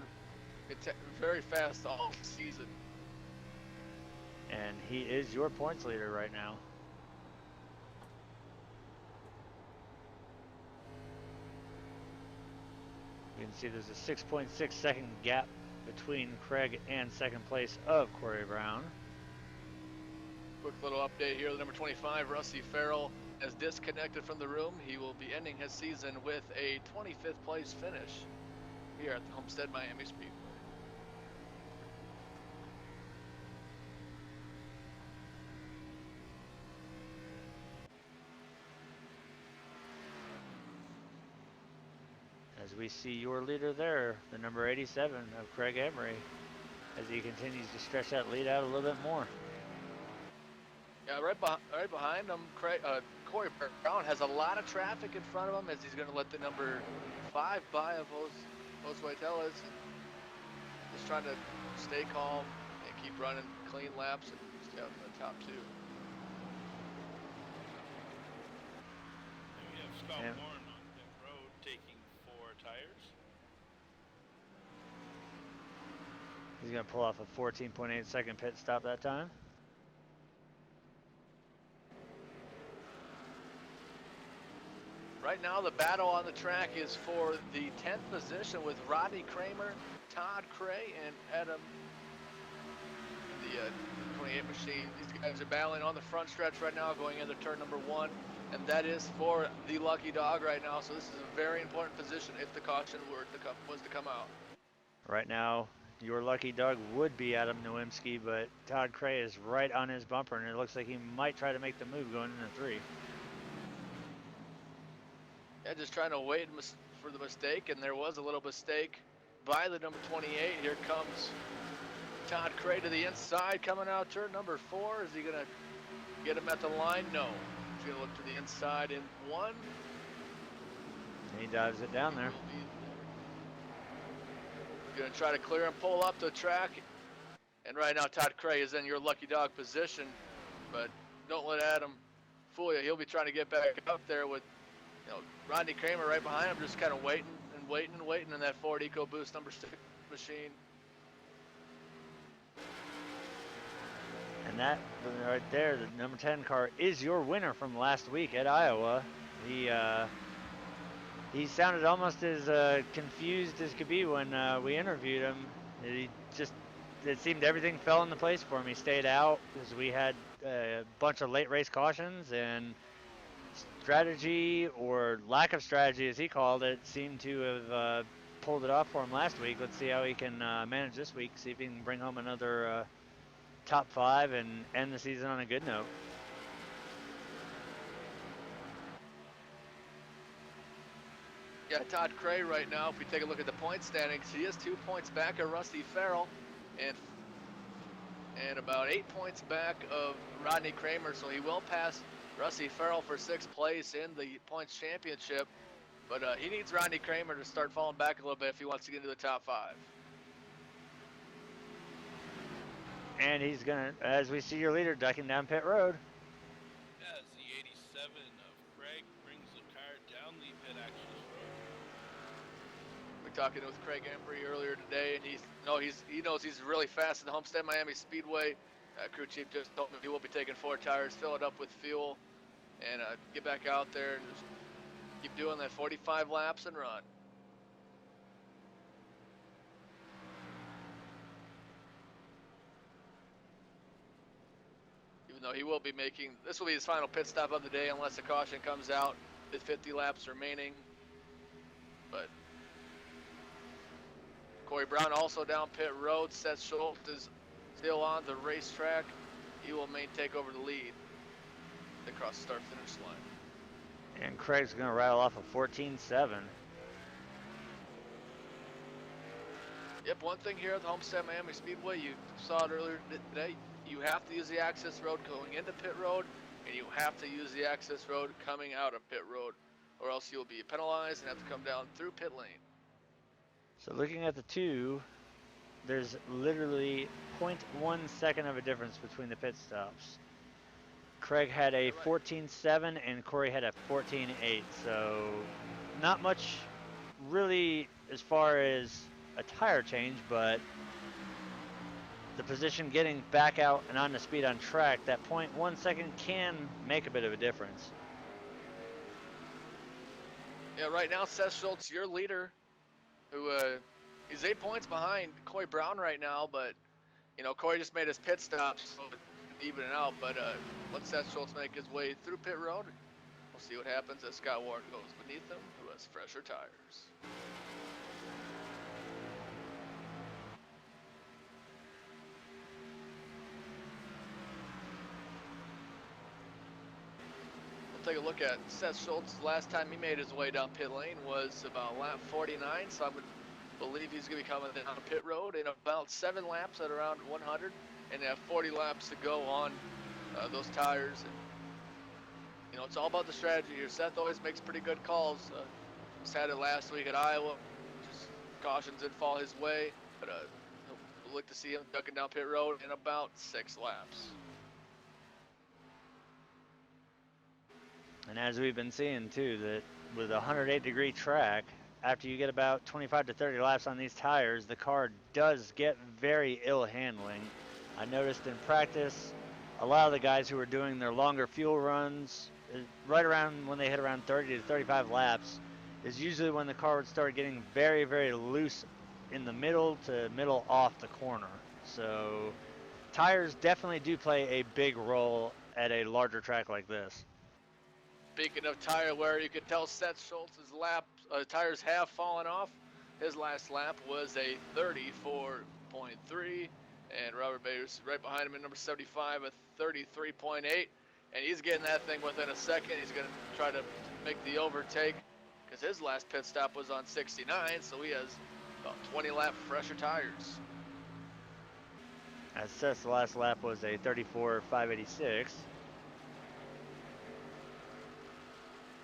very fast all season. And he is your points leader right now. see there's a 6.6 second gap between Craig and second place of Corey Brown. Quick little update here. The number 25, Rusty Farrell, has disconnected from the room. He will be ending his season with a 25th place finish here at the Homestead Miami Speedway. As we see your leader there, the number 87 of Craig Emery, as he continues to stretch that lead out a little bit more. Yeah, right behind him, Corey Brown has a lot of traffic in front of him as he's going to let the number 5 by of Los Whitelas. Just trying to stay calm and keep running clean laps and stay out in the top 2. And we have Scott Warren on pit road taking 4 tires. He's going to pull off a 14.8 second pit stop that time. Right now, the battle on the track is for the 10th position with Rodney Kramer, Todd Cray, and Adam, the 28 machine. These guys are battling on the front stretch right now, going into turn number 1, and that is for the lucky dog right now. So this is a very important position if the caution was to come out. Right now, your lucky dog would be Adam Nowinski, but Todd Cray is right on his bumper, and it looks like he might try to make the move going into 3. Yeah, just trying to wait for the mistake, and there was a little mistake by the number 28. Here comes Todd Cray to the inside, coming out turn number 4. Is he going to get him at the line? No. He's going to look to the inside in 1. He dives it down there. Going to try to clear and pull up the track. And right now, Todd Cray is in your lucky dog position, but don't let Adam fool you. He'll be trying to get back up there with Rodney Kramer right behind him, just kind of waiting in that Ford EcoBoost number 6 machine. And that right there, the number 10 car, is your winner from last week at Iowa. He sounded almost as confused as could be when we interviewed him. It seemed everything fell into place for him. He stayed out because we had a bunch of late race cautions, and strategy, or lack of strategy as he called it, seemed to have pulled it off for him last week. Let's see how he can manage this week, see if he can bring home another top 5 and end the season on a good note. Yeah, Todd Cray right now, if we take a look at the point standings, he is 2 points back of Rusty Farrell and about 8 points back of Rodney Kramer, so he will pass Rusty Farrell for 6th place in the points championship, but he needs Rodney Kramer to start falling back a little bit if he wants to get into the top 5. And he's gonna, as we see your leader ducking down pit road. As the 87 of Craig brings the car down the pit access road. We're talking with Craig Embry earlier today, and he knows he's really fast in the Homestead Miami Speedway. Crew chief just told him he will be taking 4 tires, fill it up with fuel, and get back out there and just keep doing that 45 laps and run. Even though he will be this will be his final pit stop of the day unless the caution comes out with 50 laps remaining. But Corey Brown also down pit road. Seth Schultz is still on the racetrack. He will take over the lead across the start-finish line. And Craig's going to rattle off a 14.7. Yep, one thing here at the Homestead Miami Speedway, you saw it earlier today, you have to use the access road going into pit road, and you have to use the access road coming out of pit road, or else you'll be penalized and have to come down through pit lane. So looking at the 2, there's literally 0.1 second of a difference between the pit stops. Craig had a 14.7 and Corey had a 14.8, so not much really as far as a tire change, but the position getting back out and on the speed on track, that 0.1 second can make a bit of a difference. Yeah, right now Seth Schultz, your leader, who he's 8 points behind Corey Brown right now, but you know, Corey just made his pit stop, so even it out. But once Seth Schultz make his way through pit road, we'll see what happens as Scott Ward goes beneath him, who has fresher tires. We'll take a look at Seth Schultz. Last time he made his way down pit lane was about lap 49, so I would believe he's going to be coming down pit road in about 7 laps at around 100, and they have 40 laps to go on those tires. And, you know, it's all about the strategy here. Seth always makes pretty good calls. Just had it last week at Iowa. Just cautions didn't fall his way, but we'll look to see him ducking down pit road in about 6 laps. And as we've been seeing too, that with a 108-degree track, after you get about 25 to 30 laps on these tires, the car does get very ill handling. I noticed in practice, a lot of the guys who were doing their longer fuel runs, right around when they hit around 30 to 35 laps, is usually when the car would start getting very, very loose in the middle to middle off the corner. So tires definitely do play a big role at a larger track like this. Speaking of tire wear, you could tell Seth Schultz's tires have fallen off. His last lap was a 34.3, and Robert Bader's right behind him in number 75, a 33.8, and he's getting that thing within a second. He's going to try to make the overtake because his last pit stop was on 69, so he has about 20 lap fresher tires. As Seth's last lap was a 34.586.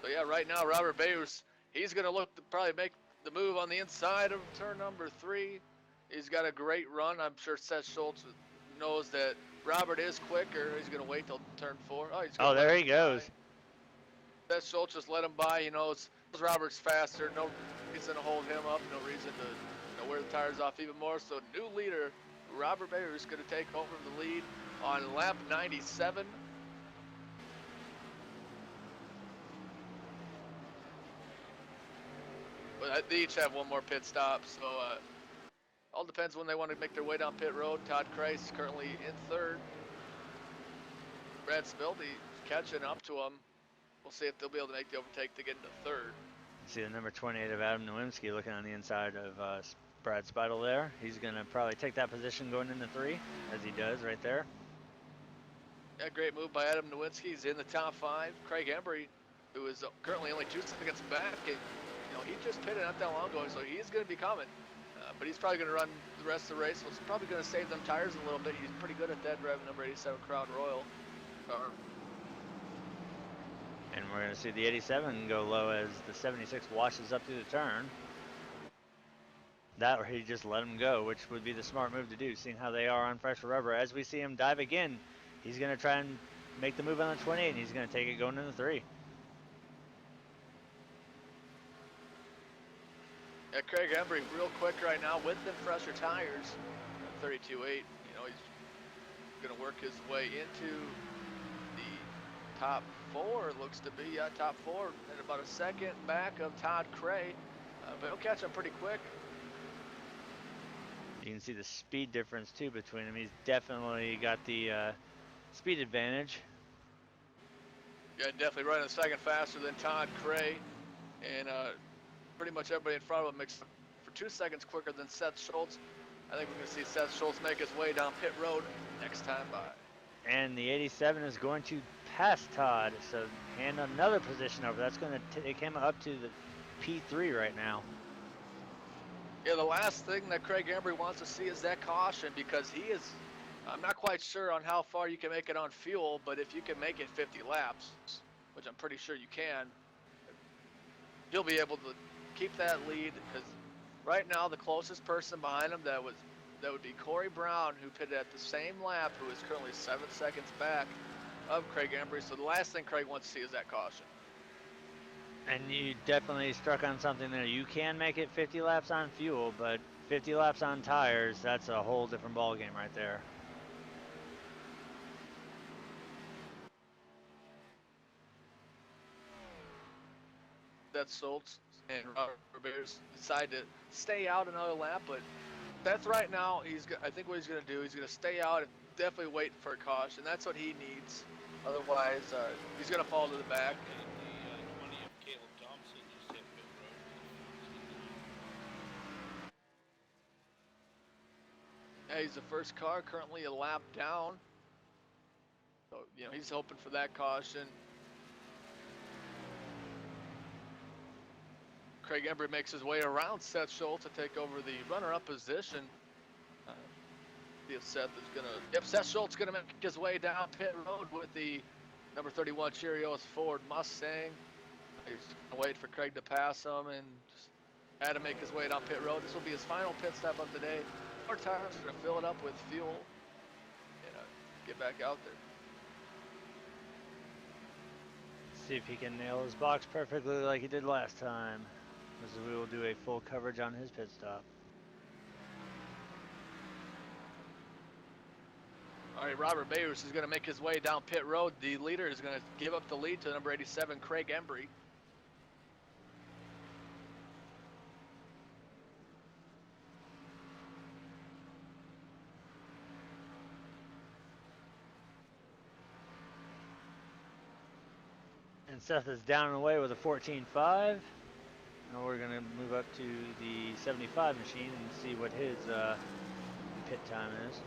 So yeah, right now Robert Bayers, he's going to look to probably make the move on the inside of turn number 3. He's got a great run. I'm sure Seth Schultz knows that Robert is quicker. He's going to wait till turn 4. Oh, there he goes. Seth Schultz just let him by. He knows Robert's faster. No reason to hold him up. No reason to wear the tires off even more. So new leader, Robert Bayers, is going to take over the lead on lap 97. But they each have one more pit stop, so all depends when they want to make their way down pit road. Todd Kreis currently in 3rd. Brad Spildy catching up to him. We'll see if they'll be able to make the overtake to get into 3rd. See the number 28 of Adam Nowinski looking on the inside of Brad Speidel there. He's going to probably take that position going into 3, as he does right there. Yeah, great move by Adam Nowinski. He's in the top 5. Craig Embry, who is currently only 2 seconds back, and he just pitted not that long ago, so he's going to be coming. But he's probably going to run the rest of the race, so it's probably going to save them tires a little bit. He's pretty good at that, driving number 87 Crown Royal car. And we're going to see the 87 go low as the 76 washes up through the turn. That or he just let him go, which would be the smart move to do, seeing how they are on fresher rubber. As we see him dive again, he's going to try and make the move on the 28, and he's going to take it going into 3. Yeah, Craig Embry real quick right now with the fresher tires, 32.8. He's going to work his way into the top 4. It looks to be top 4, and about a second back of Todd Cray, but he'll catch him pretty quick. You can see the speed difference too between them. He's definitely got the speed advantage. Yeah, definitely running a second faster than Todd Cray, and pretty much everybody in front of him makes for 2 seconds quicker than Seth Schultz. I think we're going to see Seth Schultz make his way down pit road next time by. And the 87 is going to pass Todd, so hand another position over. That's going to take him up to the P3 right now. Yeah, the last thing that Craig Embry wants to see is that caution, because he is, I'm not quite sure on how far you can make it on fuel, but if you can make it 50 laps, which I'm pretty sure you can, you'll be able to keep that lead, because right now the closest person behind him that would be Corey Brown, who pitted at the same lap, who is currently 7 seconds back of Craig Embry. So the last thing Craig wants to see is that caution. And you definitely struck on something there. You can make it 50 laps on fuel, but 50 laps on tires, that's a whole different ball game right there. That's Schultz and Robert Bears decide to stay out another lap, but that's right now. I think what he's going to do, he's going to stay out and definitely wait for a caution. That's what he needs. Otherwise, he's going to fall to the back. The 20 of Caleb Thompson just hit pit road. Yeah, he's the first car, currently a lap down. So, you know, he's hoping for that caution. Craig Embry makes his way around Seth Schultz to take over the runner-up position. See if Seth is gonna. Yep, Seth Schultz gonna make his way down pit road with the number 31 Cheerios Ford Mustang. He's gonna wait for Craig to pass him and just had to make his way down pit road. This will be his final pit stop of the day. 4 tires, gonna fill it up with fuel and get back out there. See if he can nail his box perfectly like he did last time. As we will do a full coverage on his pit stop. All right, Robert Bayers is going to make his way down pit road. The leader is going to give up the lead to number 87, Craig Embry. And Seth is down and away with a 14.5. Now we're going to move up to the 75 machine and see what his pit time is.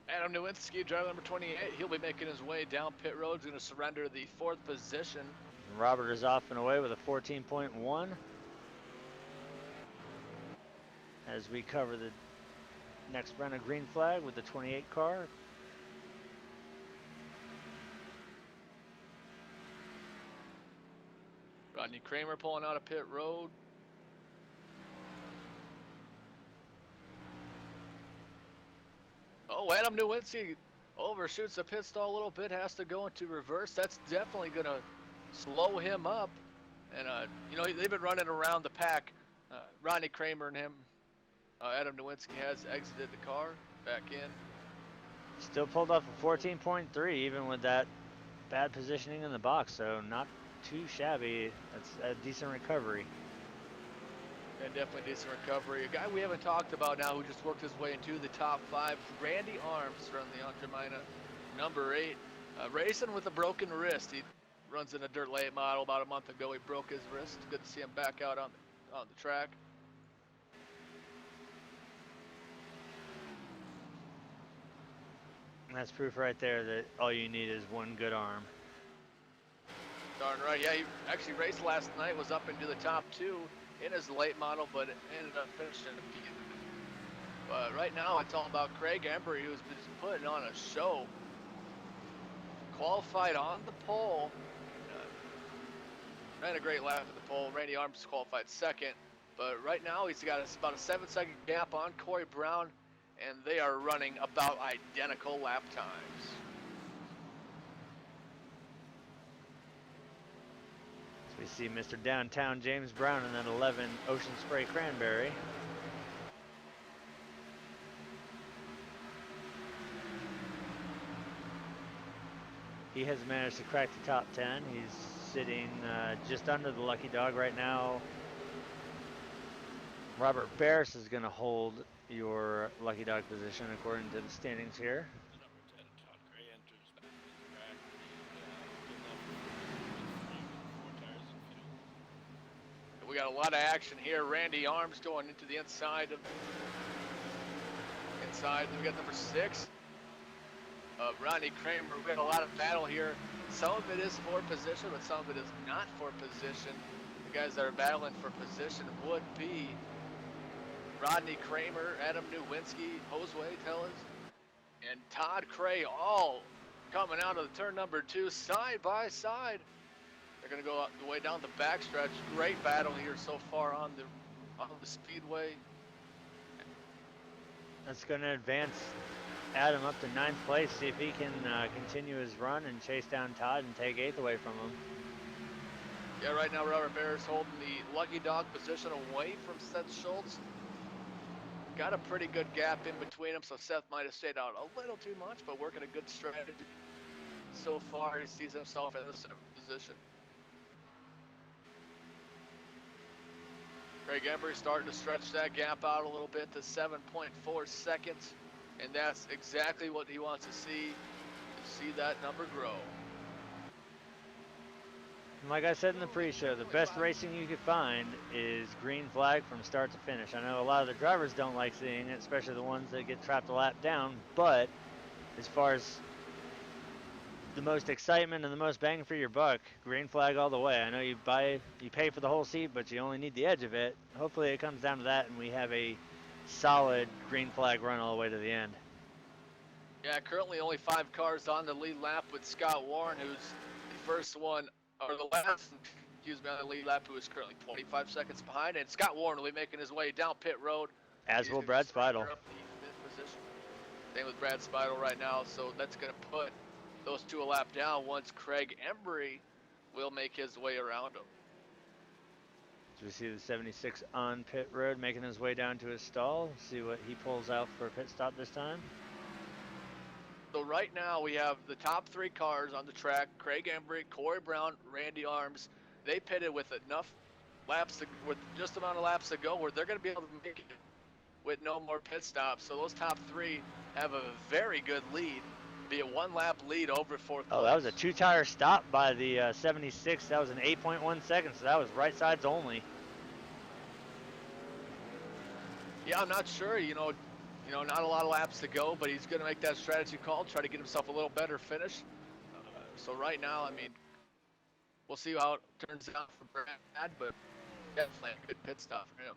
Adam Nowinski, driver number 28, he'll be making his way down pit road. He's going to surrender the 4th position. Robert is off and away with a 14.1. As we cover the next round of green flag with the 28 car. Rodney Kramer pulling out of pit road. Oh, Adam Nowinski overshoots the pit stall a little bit, has to go into reverse. That's definitely going to slow him up. And, you know, they've been running around the pack. Rodney Kramer and him. Adam Nowinski has exited the car, back in. Still pulled off a 14.3 even with that bad positioning in the box, so not too shabby. That's a decent recovery. And definitely decent recovery. A guy we haven't talked about now who just worked his way into the top 5, Randy Arms from the Automina, number 8. Racing with a broken wrist. He runs in a dirt late model. About a month ago he broke his wrist. Good to see him back out on the track. And that's proof right there that all you need is one good arm. Darn right. Yeah, he actually raced last night, was up into the top 2 in his late model, but ended up finishing a P. But right now it's all about Craig Embry, who's been putting on a show. Qualified on the pole. Ran a great lap at the pole. Randy Arms qualified 2nd. But right now he's got about a 7-second gap on Corey Brown, and they are running about identical lap times. We see Mr. Downtown James Brown in that 11 Ocean Spray Cranberry. He has managed to crack the top 10. He's sitting just under the lucky dog right now. Robert Barris is going to hold your lucky dog position according to the standings here. The number 10, Todd Gray, enters back in the track. With 4 tires and fuel. We got a lot of action here. Randy Arms going into the inside. Then we got number 6. Rodney Kramer. We got a lot of battle here. Some of it is for position, but some of it is not for position. The guys that are battling for position would be Rodney Kramer, Adam Nowinski, Josue Tellez, and Todd Cray, all coming out of the turn number 2 side by side. They're going to go the way down the backstretch. Great battle here so far on the speedway. That's going to advance Adam up to 9th place, see if he can continue his run and chase down Todd and take 8th away from him. Yeah, right now Robert Bear's holding the lucky dog position away from Seth Schultz. Got a pretty good gap in between them, so Seth might have stayed out a little too much, but working a good strategy. So far, he sees himself in the 7th position. Craig Embry starting to stretch that gap out a little bit to 7.4 seconds, and that's exactly what he wants to see that number grow. And like I said in the pre-show, the best racing you could find is green flag from start to finish. I know a lot of the drivers don't like seeing it, especially the ones that get trapped a lap down, but as far as the most excitement and the most bang for your buck, green flag all the way. I know you pay for the whole seat, but you only need the edge of it. Hopefully it comes down to that and we have a solid green flag run all the way to the end. Yeah, currently only 5 cars on the lead lap with Scott Warren, who's the first one, or the last, excuse me, on the lead lap, who is currently 25 seconds behind. And Scott Warren will be making his way down pit road. As will Brad Speidel. Up the 5th position. Same with Brad Speidel right now, so that's going to put those 2 a lap down once Craig Embry will make his way around him. So we see the 76 on pit road making his way down to his stall. See what he pulls out for a pit stop this time. So right now we have the top 3 cars on the track: Craig Embry, Corey Brown, Randy Arms. They pitted with enough laps, with just amount of laps to go, where they're going to be able to make it with no more pit stops. So those top 3 have a very good lead, be a 1-lap lead over 4th place. Oh, that was a 2-tire stop by the 76. That was an 8.1 seconds, so that was right sides only. Yeah, I'm not sure, you know, not a lot of laps to go, but he's going to make that strategy call, try to get himself a little better finish. So right now, I mean, we'll see how it turns out for Brad, but definitely a good pit stop for him.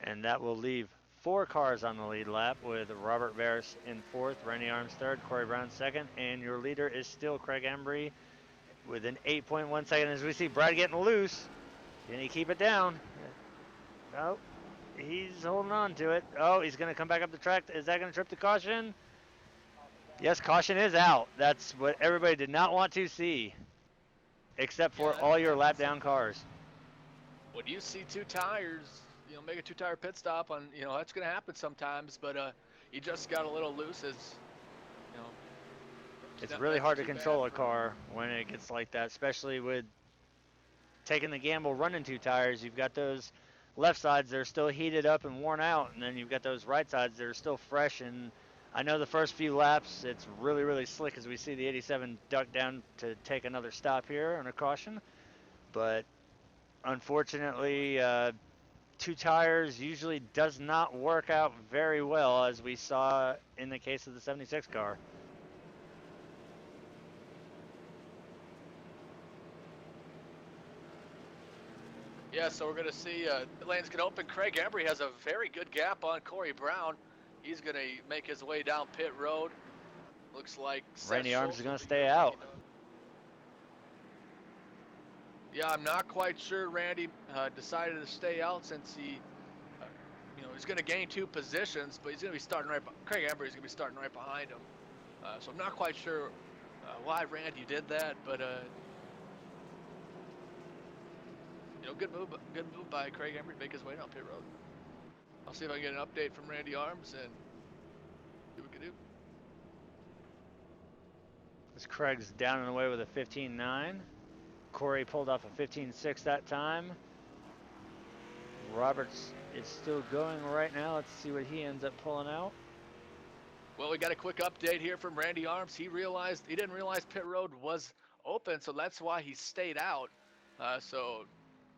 And that will leave 4 cars on the lead lap with Robert Barris in 4th, Randy Arms 3rd, Corey Brown 2nd, and your leader is still Craig Embry with an 8.1 second. As we see Brad getting loose, can he keep it down? Oh, he's holding on to it. Oh, he's going to come back up the track. Is that going to trip the caution? Yes, caution is out. That's what everybody did not want to see, except for all your lap down cars. When you see 2 tires, you know, make a 2-tire pit stop on, you know, that's going to happen sometimes, but you just got a little loose as, you know. It's really hard to control a car when it gets like that, especially with taking the gamble running 2 tires. You've got those left sides that are still heated up and worn out, and then you've got those right sides that are still fresh. And I know the first few laps it's really, really slick as we see the 87 duck down to take another stop here on a caution. But unfortunately, 2 tires usually does not work out very well, as we saw in the case of the 76 car. Yeah, so we're going to see the lane's going to open. Craig Embry has a very good gap on Corey Brown. He's going to make his way down pit road. Looks like Randy Arms is going to stay out. Yeah, I'm not quite sure Randy decided to stay out since he, you know, he's going to gain 2 positions, but he's going to be starting right. Craig Embry is going to be starting right behind him. So I'm not quite sure why Randy did that, but you know, good move by Craig Embry to make his way down pit road. I'll see if I can get an update from Randy Arms and see what we can do. As Craig's down and away with a 15.9. Corey pulled off a 15.6 that time. Roberts is still going right now. Let's see what he ends up pulling out. Well, we got a quick update here from Randy Arms. He didn't realize pit road was open, so that's why he stayed out. So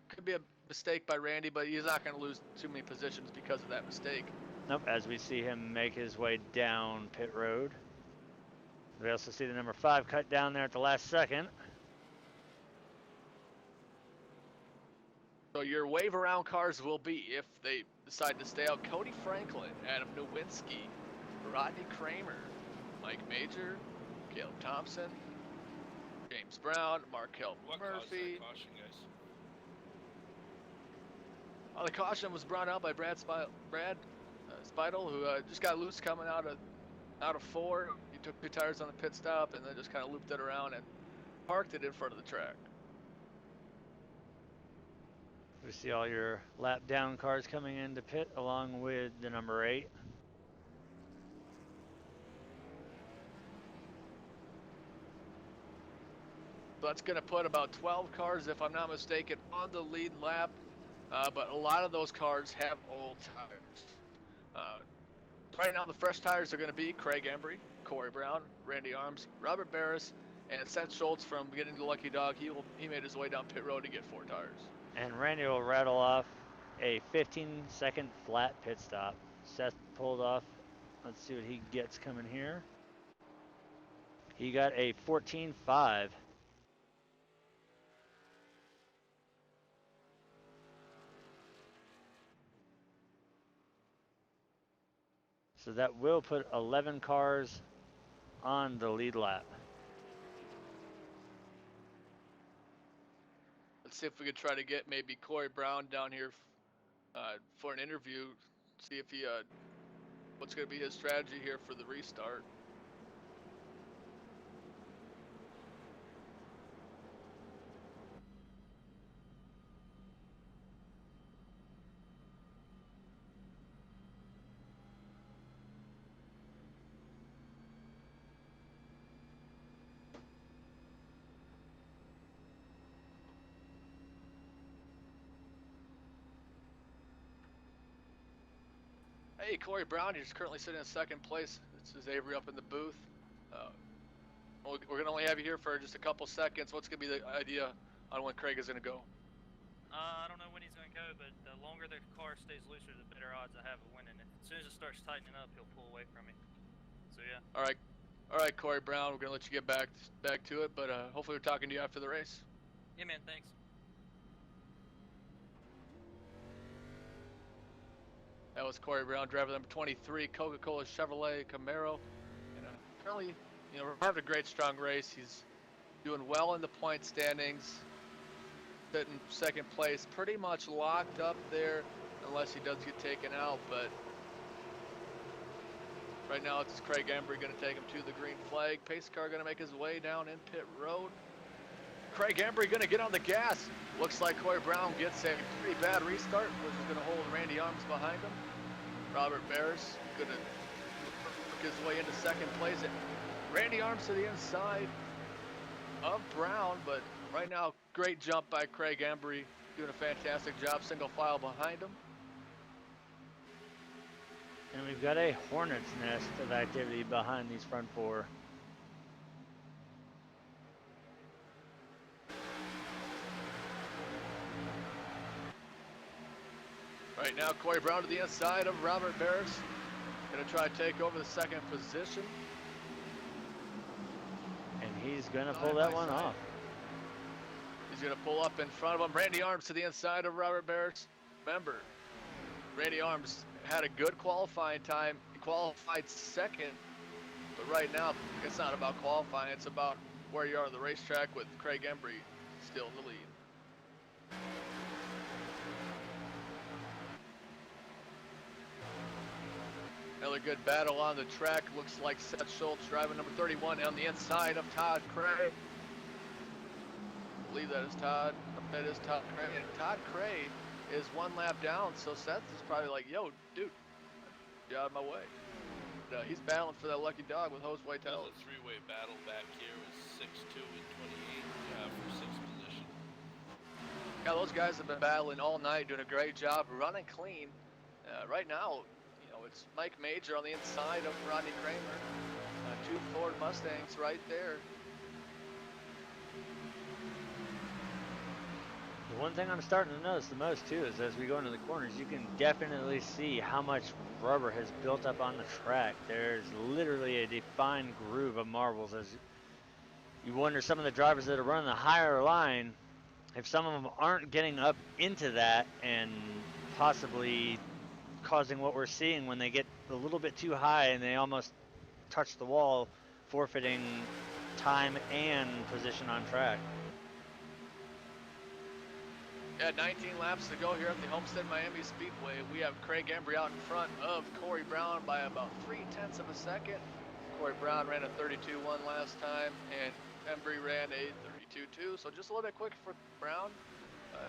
could be a mistake by Randy, but he's not going to lose too many positions because of that mistake. Nope, as we see him make his way down pit road. We also see the number 5 cut down there at the last second. So your wave around cars will be, if they decide to stay out, Cody Franklin, Adam Nowinski, Rodney Kramer, Mike Major, Caleb Thompson, James Brown, Markel Murphy. Caution, guys? The caution was brought out by Brad Speidel, who just got loose coming out of 4. He took 2 tires on the pit stop and then just kind of looped it around and parked it in front of the track. We see all your lap down cars coming into pit along with the number 8. So that's going to put about 12 cars, if I'm not mistaken, on the lead lap. But a lot of those cars have old tires. Right now, the fresh tires are going to be Craig Embry, Corey Brown, Randy Arms, Robert Barris, and Seth Schultz from getting the Lucky Dog. He made his way down pit road to get 4 tires. And Randy will rattle off a 15-second flat pit stop. Seth pulled off. Let's see what he gets coming here. He got a 14.5. So that will put 11 cars on the lead lap. Let's see if we could try to get maybe Corey Brown down here for an interview. See if he what's going to be his strategy here for the restart. Hey, Corey Brown, he's currently sitting in second place. This is Avery up in the booth. We're going to only have you here for just a couple seconds. What's going to be the idea on when Craig is going to go? I don't know when he's going to go, but the longer the car stays looser, the better odds I have of winning it. As soon as it starts tightening up, he'll pull away from me. So, yeah. All right, Corey Brown, we're going to let you get back to it, but hopefully we're talking to you after the race. Yeah, man, thanks. That was Corey Brown, driver number 23, Coca-Cola Chevrolet Camaro. And currently, we're having a great, strong race. He's doing well in the point standings, sitting second place, pretty much locked up there, unless he does get taken out. But right now, it's Craig Embry going to take him to the green flag. Pace car going to make his way down in pit road. Craig Embry going to get on the gas. Looks like Corey Brown gets a pretty bad restart, which is going to hold Randy Arms behind him. Robert Barris going to work his way into second place. Randy Arms to the inside of Brown, but right now, great jump by Craig Embry, doing a fantastic job, single file behind him. And we've got a hornet's nest of activity behind these front 4. Right now, Corey Brown to the inside of Robert Barris. Going to try to take over the second position. And he's going to pull that one off. He's going to pull up in front of him. Randy Arms to the inside of Robert Barris. Remember, Randy Arms had a good qualifying time. He qualified second. But right now, it's not about qualifying. It's about where you are on the racetrack with Craig Embry still in the lead. Another good battle on the track. Looks like Seth Schultz driving number 31 on the inside of Todd Cray. I believe that is Todd. That is Todd Cray. And Todd Cray is 1 lap down, so Seth is probably like, yo, dude, get out of my way. But, he's battling for that lucky dog with Jose Whitell. There's a 3-way battle back here with 6-2 and 28 for 6th position. Yeah, those guys have been battling all night, doing a great job, running clean. Right now, it's Mike Major on the inside of Rodney Kramer. 2 Ford Mustangs right there. The one thing I'm starting to notice the most too is as we go into the corners, you can definitely see how much rubber has built up on the track. There's literally a defined groove of marbles. As you wonder, some of the drivers that are running the higher line, if some of them aren't getting up into that and possibly causing what we're seeing when they get a little bit too high and they almost touch the wall, forfeiting time and position on track. Yeah, 19 laps to go here at the Homestead Miami Speedway. We have Craig Embry out in front of Corey Brown by about 0.3 of a second. Corey Brown ran a 32.1 last time, and Embry ran a 32.2, so just a little bit quick for Brown.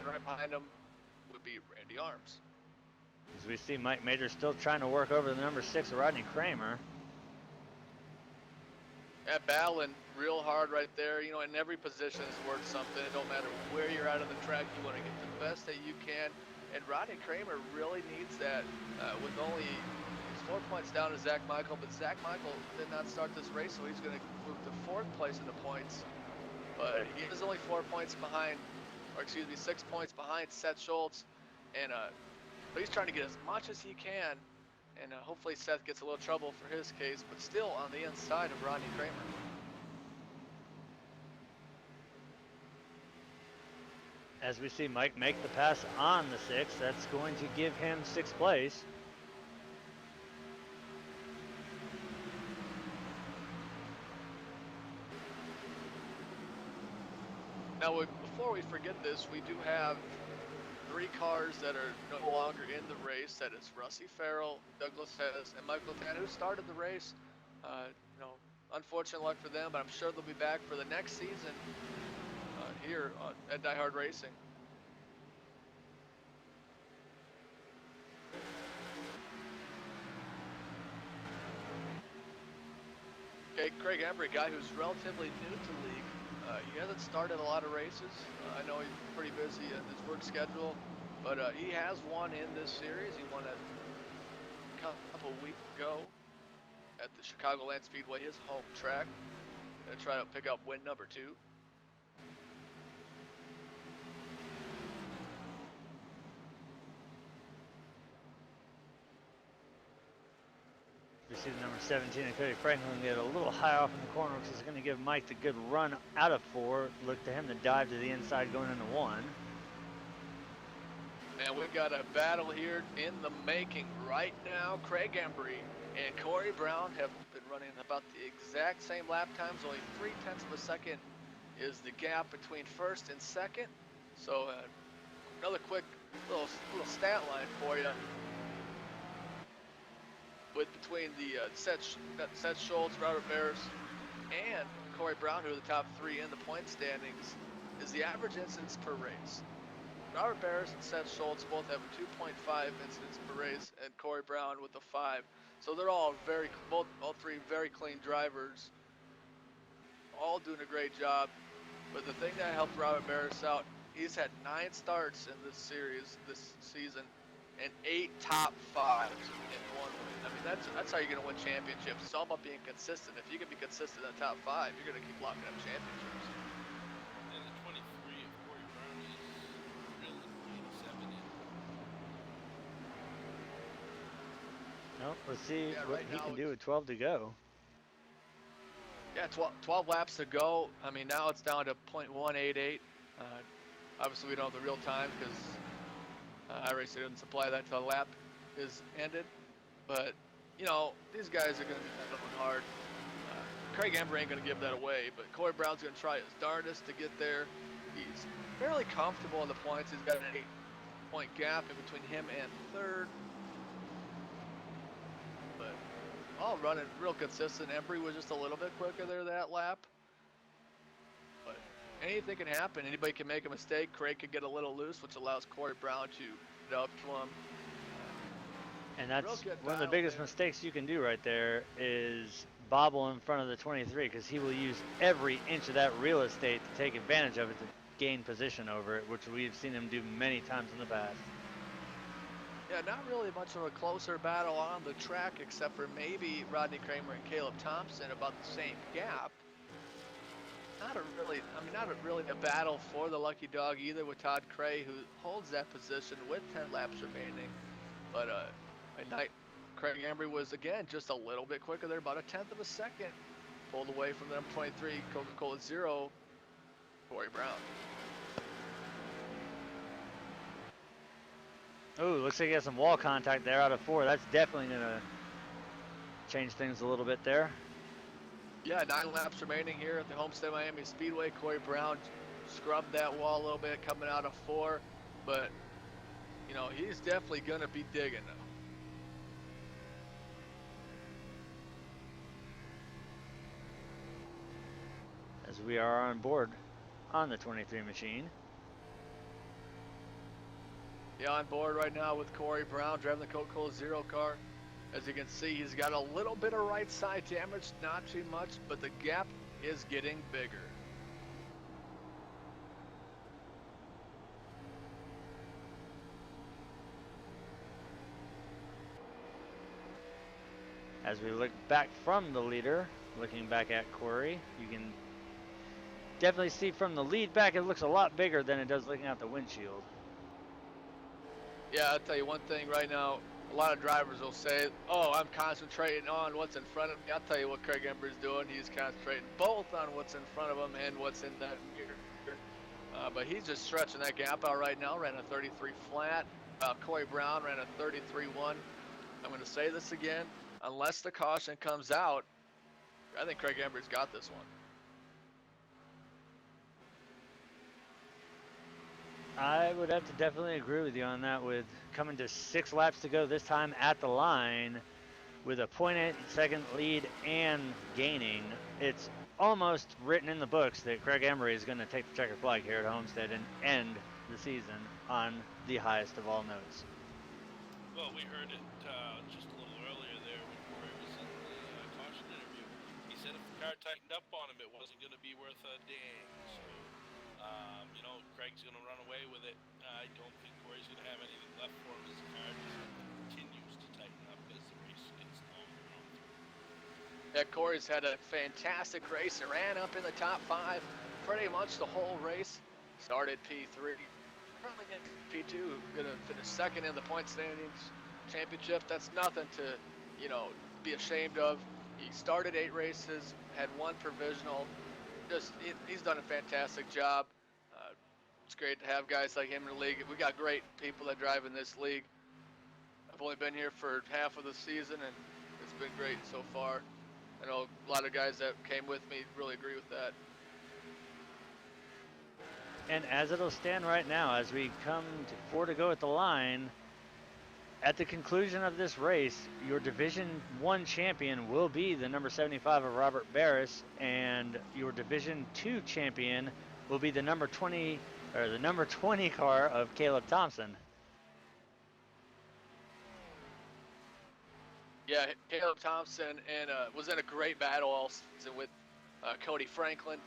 Right behind him, would be Randy Arms. As we see Mike Major still trying to work over the number 6, Rodney Kramer. Yeah, battling real hard right there. You know, in every position is worth something. It don't matter where you're at on the track. You want to get the best that you can. And Rodney Kramer really needs that with only he's 4 points down to Zach Michael. But Zach Michael did not start this race, so he's going to move to 4th place in the points. But he is only 4 points behind, or excuse me, 6 points behind Seth Schultz. And but he's trying to get as much as he can. And hopefully Seth gets a little trouble for his case, but still on the inside of Rodney Kramer. As we see Mike make the pass on the 6, that's going to give him 6th place. Now, before we forget this, we do have 3 cars that are no longer in the race. That is Rusty Farrell, Douglas Hess, and Michael Tan, who started the race. You know, unfortunate luck for them, but I'm sure they'll be back for the next season here at DieHard Racing. Okay, Craig Embry, guy who's relatively new to the league. He hasn't started a lot of races. I know he's pretty busy in his work schedule, but he has won in this series. He won a couple weeks ago at the Chicagoland Speedway, his home track. Gonna try to pick up win number 2. We see the number 17 and Cody Franklin get a little high off in the corner, which is going to give Mike the good run out of 4. Look to him to dive to the inside going into 1. And we've got a battle here in the making right now. Craig Embry and Corey Brown have been running about the exact same lap times. Only 0.3 of a second is the gap between 1st and 2nd. So another quick little stat line for you. Between the Seth Schultz, Robert Barris, and Corey Brown, who are the top 3 in the point standings, is the average incidents per race. Robert Barris and Seth Schultz both have a 2.5 incidents per race, and Corey Brown with a 5. So they're all all 3 very clean drivers, all doing a great job. But the thing that helped Robert Barris out, he's had 9 starts in this series this season, and 8 top 5s in 1 win. I mean, that's how you're going to win championships. It's all about being consistent. If you can be consistent in the top 5, you're going to keep locking up championships. And the 23 of Corey Brown is really 87 in. Nope, let's see what right he now can do with 12 to go. Yeah, 12 laps to go. I mean, now it's down to .188. Obviously, we don't have the real time because iRacing didn't supply that till the lap is ended. But, you know, these guys are going to be battling hard. Craig Embry ain't going to give that away, but Corey Brown's going to try his darndest to get there. He's fairly comfortable in the points. He's got an 8-point gap in between him and 3rd. But all running real consistent. Embry was just a little bit quicker there that lap. But anything can happen. Anybody can make a mistake. Craig could get a little loose, which allows Corey Brown to get up to him. And that's one of the biggest mistakes you can do right there is bobble in front of the 23, because he will use every inch of that real estate to take advantage of it to gain position over it, which we've seen him do many times in the past. Yeah, not really much of a closer battle on the track, except for maybe Rodney Kramer and Caleb Thompson about the same gap. Not really a battle for the lucky dog either, with Todd Cray, who holds that position with 10 laps remaining. But Craig Embry was, again, just a little bit quicker there, about 1/10 of a second. Pulled away from the number 23, Coca-Cola Zero, Corey Brown. Oh, looks like he has some wall contact there out of 4. That's definitely going to change things a little bit there. Yeah, 9 laps remaining here at the Homestead Miami Speedway. Corey Brown scrubbed that wall a little bit coming out of 4, but, you know, he's definitely going to be digging now. As we are on board on the 23 machine. Yeah, on board right now with Corey Brown driving the Coca-Cola Zero car. As you can see, he's got a little bit of right side damage, not too much, but the gap is getting bigger. As we look back from the leader, looking back at Corey, you can definitely see from the lead back it looks a lot bigger than it does looking out the windshield. Yeah, I'll tell you one thing right now. A lot of drivers will say, oh, I'm concentrating on what's in front of me. I'll tell you what Craig Embry's doing. He's concentrating both on what's in front of him and what's in that mirror. But he's just stretching that gap out right now. Ran a 33 flat. Corey Brown ran a 33.1. I'm going to say this again. Unless the caution comes out, I think Craig Embry's got this one. I would have to definitely agree with you on that, with coming to 6 laps to go this time at the line with a 0.8 second lead and gaining. It's almost written in the books that Craig Embry is going to take the checkered flag here at Homestead and end the season on the highest of all notes. Well, we heard it just a little earlier there when Corey was in the caution interview. He said if the car tightened up on him, it wasn't going to be worth a dang. So, you know, Craig's going to run away with it. I don't think Corey's going to have anything left for him as the car just continues to tighten up as the race gets longer on through. Yeah, Corey's had a fantastic race. He ran up in the top 5 pretty much the whole race. Started P3. Probably in P2, gonna finish second in the point standings championship. That's nothing to, you know, be ashamed of. He started 8 races, had 1 provisional. Just he's done a fantastic job. It's great to have guys like him in the league. We got great people that drive in this league. I've only been here for half of the season, and it's been great so far. I know a lot of guys that came with me really agree with that. And as it'll stand right now, as we come to 4 to go at the line, at the conclusion of this race, your Division 1 champion will be the number 75 of Robert Barris, and your Division 2 champion will be the number 20 car of Caleb Thompson. Yeah, Caleb Thompson and was in a great battle all season with Cody Franklin.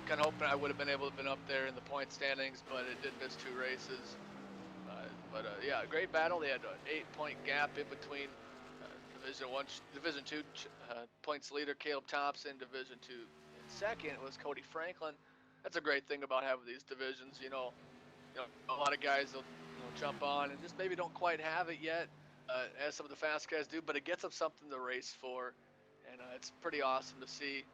Kind of hoping I would have been able to have been up there in the point standings, but it did miss 2 races. Yeah, great battle. They had an 8-point gap in between Division 2 points leader Caleb Thompson, Division 2 and second was Cody Franklin. That's a great thing about having these divisions. You know, a lot of guys will jump on and just maybe don't quite have it yet, as some of the fast guys do, but it gets them something to race for, and it's pretty awesome to see.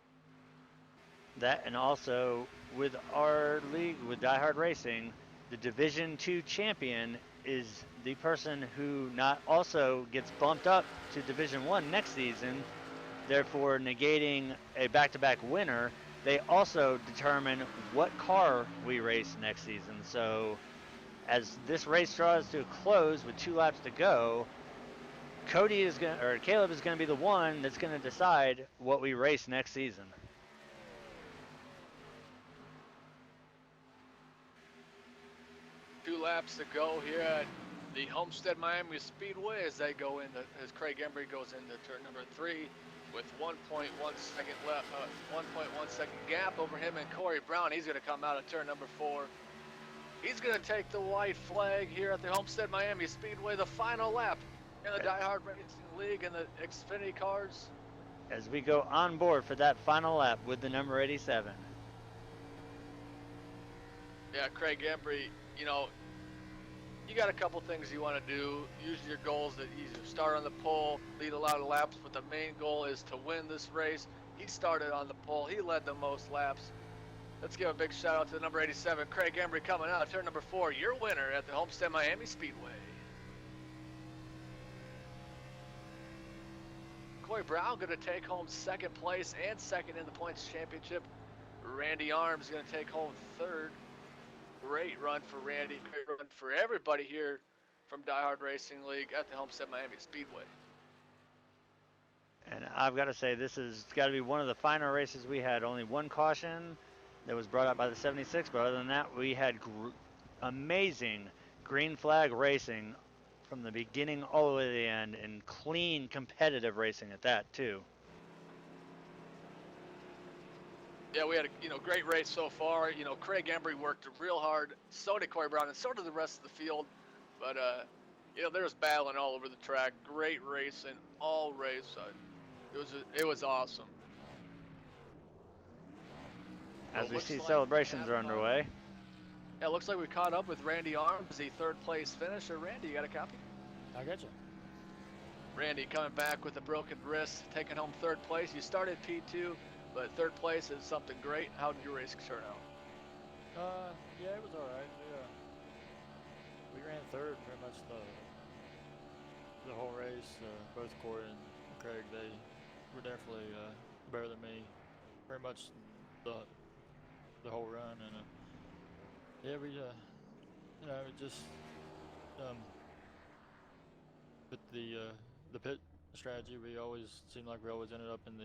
That, and also with our league, with DieHard Racing, the Division 2 champion is the person who not also gets bumped up to Division 1 next season, therefore negating a back-to-back winner. They also determine what car we race next season. So as this race draws to a close with 2 laps to go, Caleb is going to be the one that's going to decide what we race next season. Two laps to go here at the Homestead Miami Speedway as Craig Embry goes into turn number 3 with 1.1 second left, 1.1 second gap over him and Corey Brown. He's going to come out of turn number 4. He's going to take the white flag here at the Homestead Miami Speedway, the final lap in the DieHard Racing League and the Xfinity cars. As we go on board for that final lap with the number 87. Yeah, Craig Embry, you know, you got a couple things you want to do. Usually your goal is that you start on the pole, lead a lot of laps, but the main goal is to win this race. He started on the pole. He led the most laps. Let's give a big shout out to the number 87, Craig Embry, coming out. Turn number 4, your winner at the Homestead Miami Speedway. Corey Brown going to take home 2nd place and 2nd in the points championship. Randy Arms going to take home 3rd. Great run for Randy, great run for everybody here from DieHard Racing League at the Homestead Miami Speedway. And I've got to say, this has got to be one of the finer races we had. Only 1 caution that was brought up by the 76, but other than that, we had amazing green flag racing from the beginning all the way to the end, and clean competitive racing at that too. Yeah, we had a great race so far. Craig Embry worked real hard. So did Corey Brown, and so did the rest of the field. But there was battling all over the track. Great racing all race. It was awesome. As Well, we looks see, like celebrations we are have, underway. Yeah, it looks like we caught up with Randy Arms, the third place finisher. Randy, you got a copy? I got you. Randy coming back with a broken wrist, taking home third place. You started P2, but third place is something great. How did your race turn out? Yeah, it was all right. We ran third pretty much the whole race. Both Corey and Craig, they were definitely better than me, pretty much the whole run. And yeah, we it just with the pit strategy, we always seemed like we always ended up in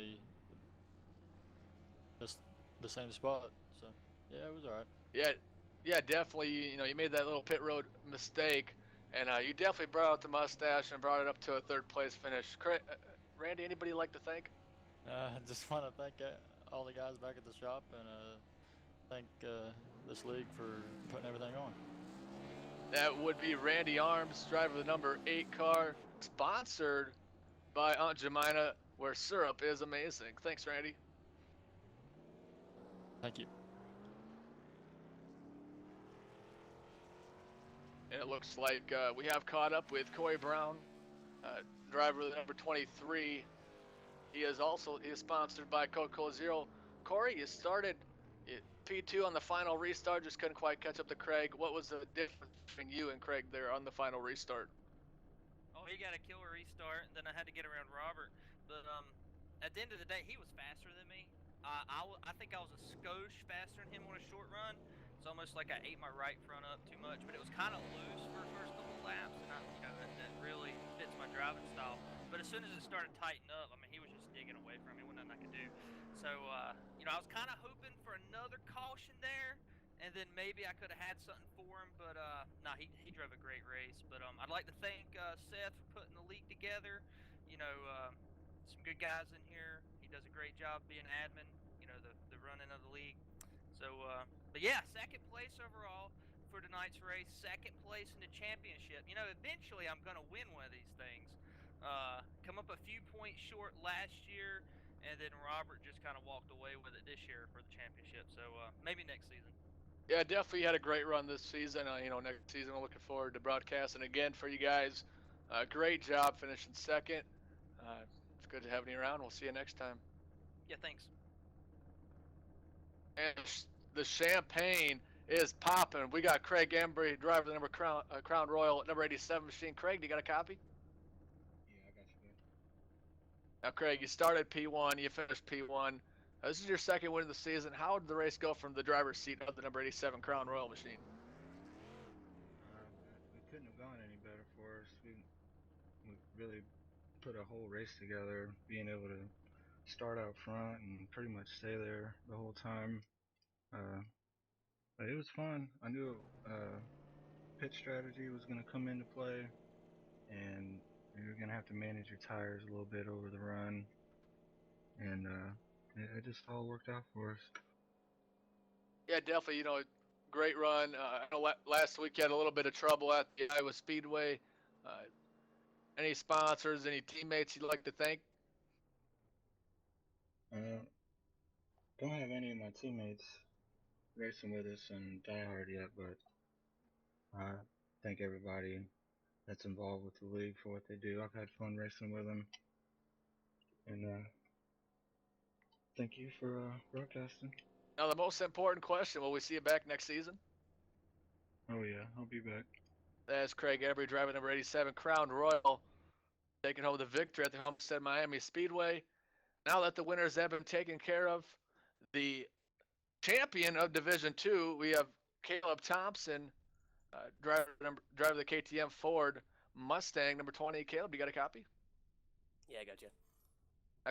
the same spot. So yeah, it was all right. Yeah, definitely. You made that little pit road mistake, and you definitely brought out the mustache and brought it up to a third place finish. Randy, anybody you'd like to thank? I just want to thank all the guys back at the shop and thank this league for putting everything on. That would be Randy Arms, driver of the number 8 car, sponsored by Aunt Jemina, where syrup is amazing. Thanks, Randy. Thank you. And it looks like we have caught up with Corey Brown, driver of the number 23. He is sponsored by Coca-Cola Zero. Corey, you started P2 on the final restart, just couldn't quite catch up to Craig. What was the difference between you and Craig there on the final restart? Oh, he got a killer restart, and then I had to get around Robert. But at the end of the day, he was faster than me. I think I was a skosh faster than him on a short run. It's almost like I ate my right front up too much, but it was kind of loose for the first couple laps, and that really fits my driving style. But as soon as it started tightening up, I mean, he was just digging away from me. Wasn't nothing I could do. So, I was kind of hoping for another caution there, and then maybe I could have had something for him. But no, he drove a great race. But I'd like to thank Seth for putting the league together. Some good guys in here. He does a great job being admin. The running of the league. So, but yeah, second place overall for tonight's race. Second place in the championship. Eventually I'm gonna win one of these things. Come up a few points short last year, and then Robert just kind of walked away with it this year for the championship. So maybe next season. Yeah, definitely had a great run this season. Next season we're looking forward to broadcasting again for you guys. Great job finishing second. It's good to have you around. We'll see you next time. Yeah, thanks. And the champagne is popping. We got Craig Embry, driver of the number Crown Royal, number 87 machine. Craig, do you got a copy? Yeah, I got you, man. Now, Craig, you started P1, you finished P1. This is your second win of the season. How did the race go from the driver's seat of the number 87 Crown Royal machine? We couldn't have gone any better for us. We really put a whole race together, being able to start out front and pretty much stay there the whole time. But it was fun. I knew pit strategy was going to come into play, and you're going to have to manage your tires a little bit over the run, and it just all worked out for us. Yeah, definitely. Great run. I know last week you had a little bit of trouble at the Iowa Speedway. Any sponsors, any teammates you'd like to thank? Don't have any of my teammates racing with us in DieHard yet, but I thank everybody that's involved with the league for what they do. I've had fun racing with them, and thank you for broadcasting. Now, the most important question, will we see you back next season? Oh yeah, I'll be back. That's Craig Embry, driver number 87 Crown Royal, taking home the victory at the Homestead Miami Speedway. Now that the winners have been taken care of, the champion of Division 2, we have Caleb Thompson, driver of the KTM Ford Mustang, number 20. Caleb, you got a copy? Yeah, I got you.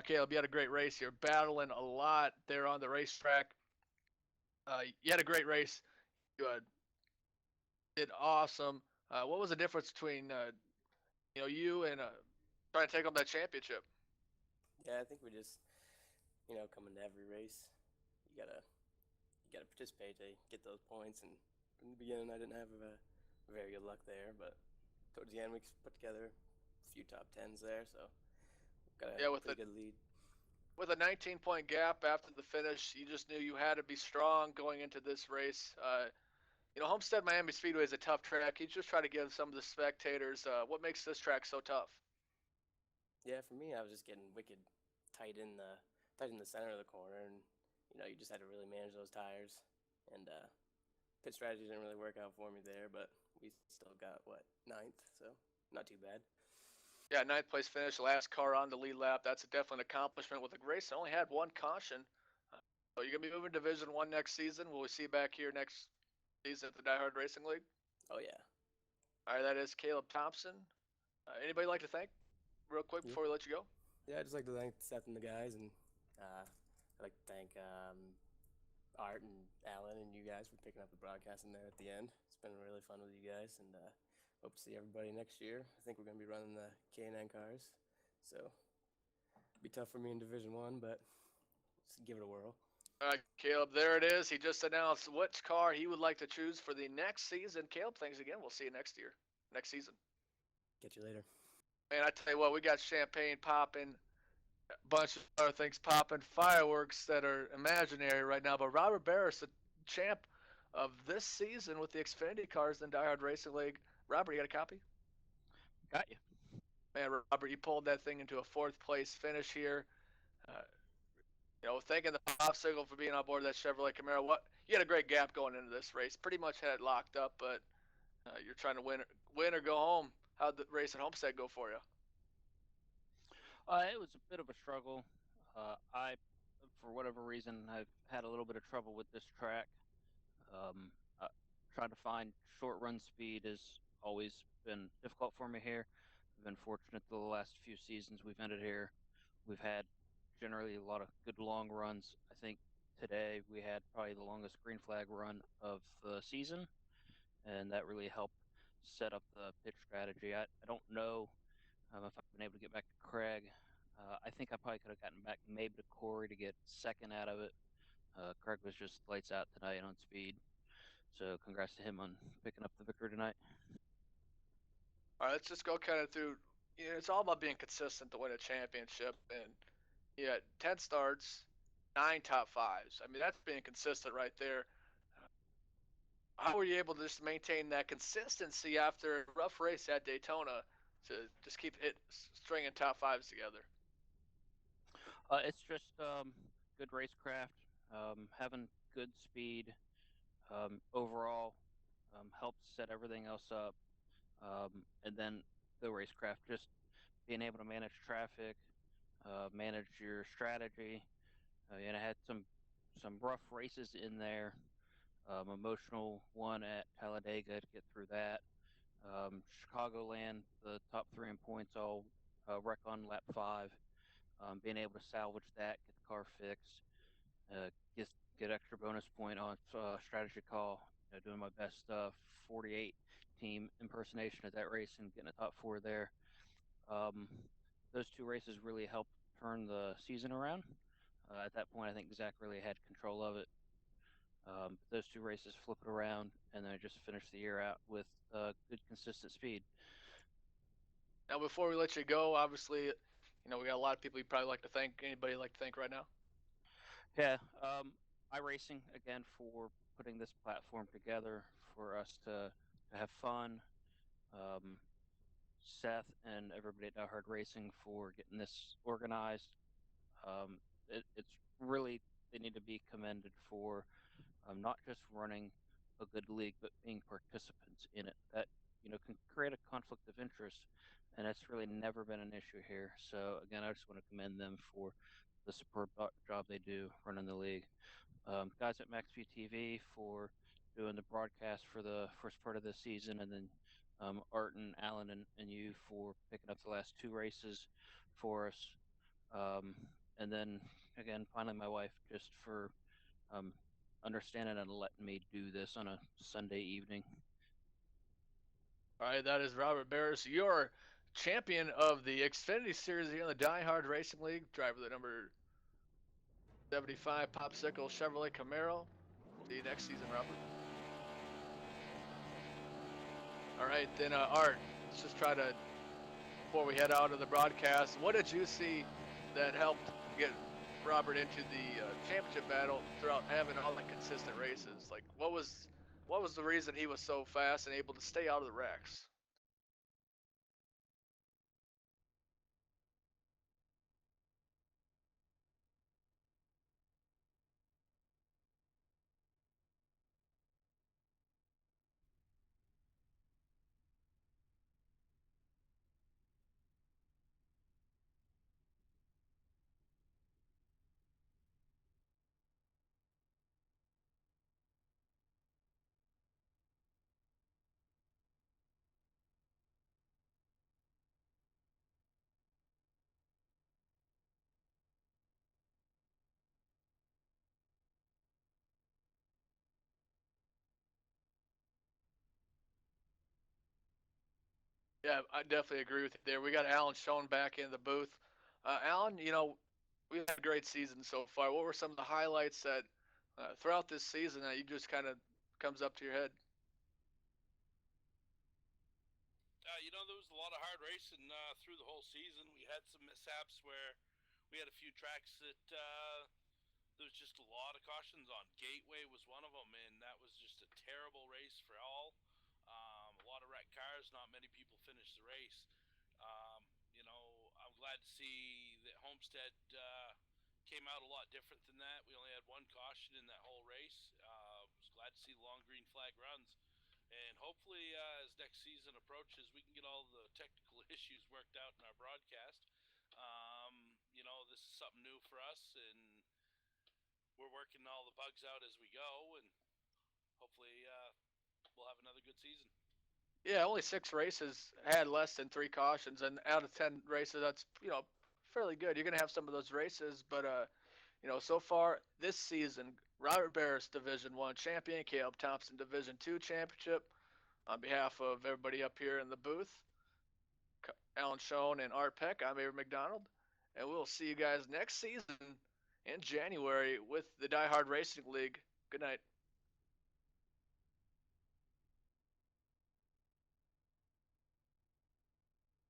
Caleb, you had a great race. You're battling a lot there on the racetrack. You had a great race. You did awesome. What was the difference between you and trying to take home that championship? Yeah, I think we just, coming to every race, you gotta participate to get those points. And in the beginning, I didn't have very good luck there, but towards the end, we put together a few top tens there, so got a Yeah, with pretty good lead. with a 19-point gap after the finish, you just knew you had to be strong going into this race. Homestead Miami Speedway is a tough track. You just try to give some of the spectators what makes this track so tough. Yeah, for me, I was just getting wicked tight in the center of the corner, and you just had to really manage those tires. And pit strategy didn't really work out for me there, but we still got ninth, so not too bad. Yeah, ninth place finish, last car on the lead lap. That's definitely an accomplishment with a race that only had one caution. So you're gonna be moving Division One next season. Will we see you back here next season at the DieHard Racing League? Oh yeah. All right, that is Caleb Thompson. Anybody like to thank real quick before we let you go? Yeah, I'd just like to thank Seth and the guys, and I'd like to thank Art and Alan and you guys for picking up the broadcast in there at the end. It's been really fun with you guys, and hope to see everybody next year. I think we're going to be running the K9 cars, so it'll be tough for me in Division 1, but let's give it a whirl. All right, Caleb, there it is. He just announced which car he would like to choose for the next season. Caleb, thanks again. We'll see you next season. Catch you later. Man, I tell you what, we got champagne popping, a bunch of other things popping, fireworks that are imaginary right now. But Robert Barris, the champ of this season with the Xfinity cars in DieHard Racing League. Robert, you got a copy? Got you. Man, Robert, you pulled that thing into a fourth place finish here. Thanking the popsicle for being on board that Chevrolet Camaro. You had a great gap going into this race. Pretty much had it locked up, but you're trying to win or go home. How'd the race at Homestead go for you? It was a bit of a struggle. I, for whatever reason, I've had a little bit of trouble with this track. Trying to find short run speed has always been difficult for me here. I've been fortunate the last few seasons we've ended here. We've had generally a lot of good long runs. I think today we had probably the longest green flag run of the season, and that really helped set up the pitch strategy. I don't know if I've been able to get back to Craig. I think I probably could have gotten back maybe to Corey to get second out of it. Craig was just lights out tonight on speed. So congrats to him on picking up the victory tonight. All right, let's just go kind of through. It's all about being consistent to win a championship. And 10 starts, 9 top fives. I mean, that's being consistent right there. How were you able to just maintain that consistency after a rough race at Daytona to just keep stringing top fives together? It's just good racecraft, having good speed overall helps set everything else up. And then the racecraft, just being able to manage traffic, manage your strategy. And I had some rough races in there. Emotional one at Talladega to get through that. Chicagoland, the top 3 in points all wreck on lap 5. Being able to salvage that, get the car fixed, get extra bonus point on strategy call. Doing my best 48 team impersonation at that race and getting a top 4 there. Those 2 races really helped turn the season around. At that point, I think Zach really had control of it. Those 2 races flip it around, and then I just finished the year out with good, consistent speed. Now, before we let you go, obviously, we got a lot of people you probably like to thank. Anybody like to thank right now? Yeah, iRacing again for putting this platform together for us to have fun. Seth and everybody at DieHard Racing for getting this organized. It's really, they need to be commended for not just running a good league, but being participants in it. That can create a conflict of interest, and that's really never been an issue here. So again, I just want to commend them for the superb job they do running the league. Guys at MaxV TV for doing the broadcast for the first part of the season, and then Art and Alan and you for picking up the last 2 races for us. And then again, finally, my wife just for understanding and letting me do this on a Sunday evening. All right, that is Robert Barris, your champion of the Xfinity Series here in the DieHard Racing League. Driver the number 75 Popsicle Chevrolet Camaro. See you next season, Robert. All right, then Art, let's just try to, before we head out of the broadcast, what did you see that helped get Robert into the championship battle throughout having all the consistent races? Like, what was the reason he was so fast and able to stay out of the wrecks? Yeah, I definitely agree with you there. We got Alan Schoen back in the booth. Alan, we've had a great season so far. What were some of the highlights that throughout this season that you just kind of comes up to your head? There was a lot of hard racing through the whole season. We had some mishaps where we had a few tracks that there was just a lot of cautions on. Gateway was one of them, and that was just a terrible race for all. A lot of wrecked cars. Not many people finished the race. Um, I'm glad to see that Homestead came out a lot different than that. We only had one caution in that whole race. Was glad to see the long green flag runs. And hopefully, as next season approaches, we can get all the technical issues worked out in our broadcast. This is something new for us, and we're working all the bugs out as we go, and hopefully, we'll have another good season. Yeah, only 6 races had less than 3 cautions, and out of 10 races, that's fairly good. You're gonna have some of those races, but so far this season, Robert Barris Division One champion, Caleb Thompson Division Two championship. On behalf of everybody up here in the booth, Alan Schoen and Art Peck, I'm Avery McDonald, and we'll see you guys next season in January with the Die Hard Racing League. Good night.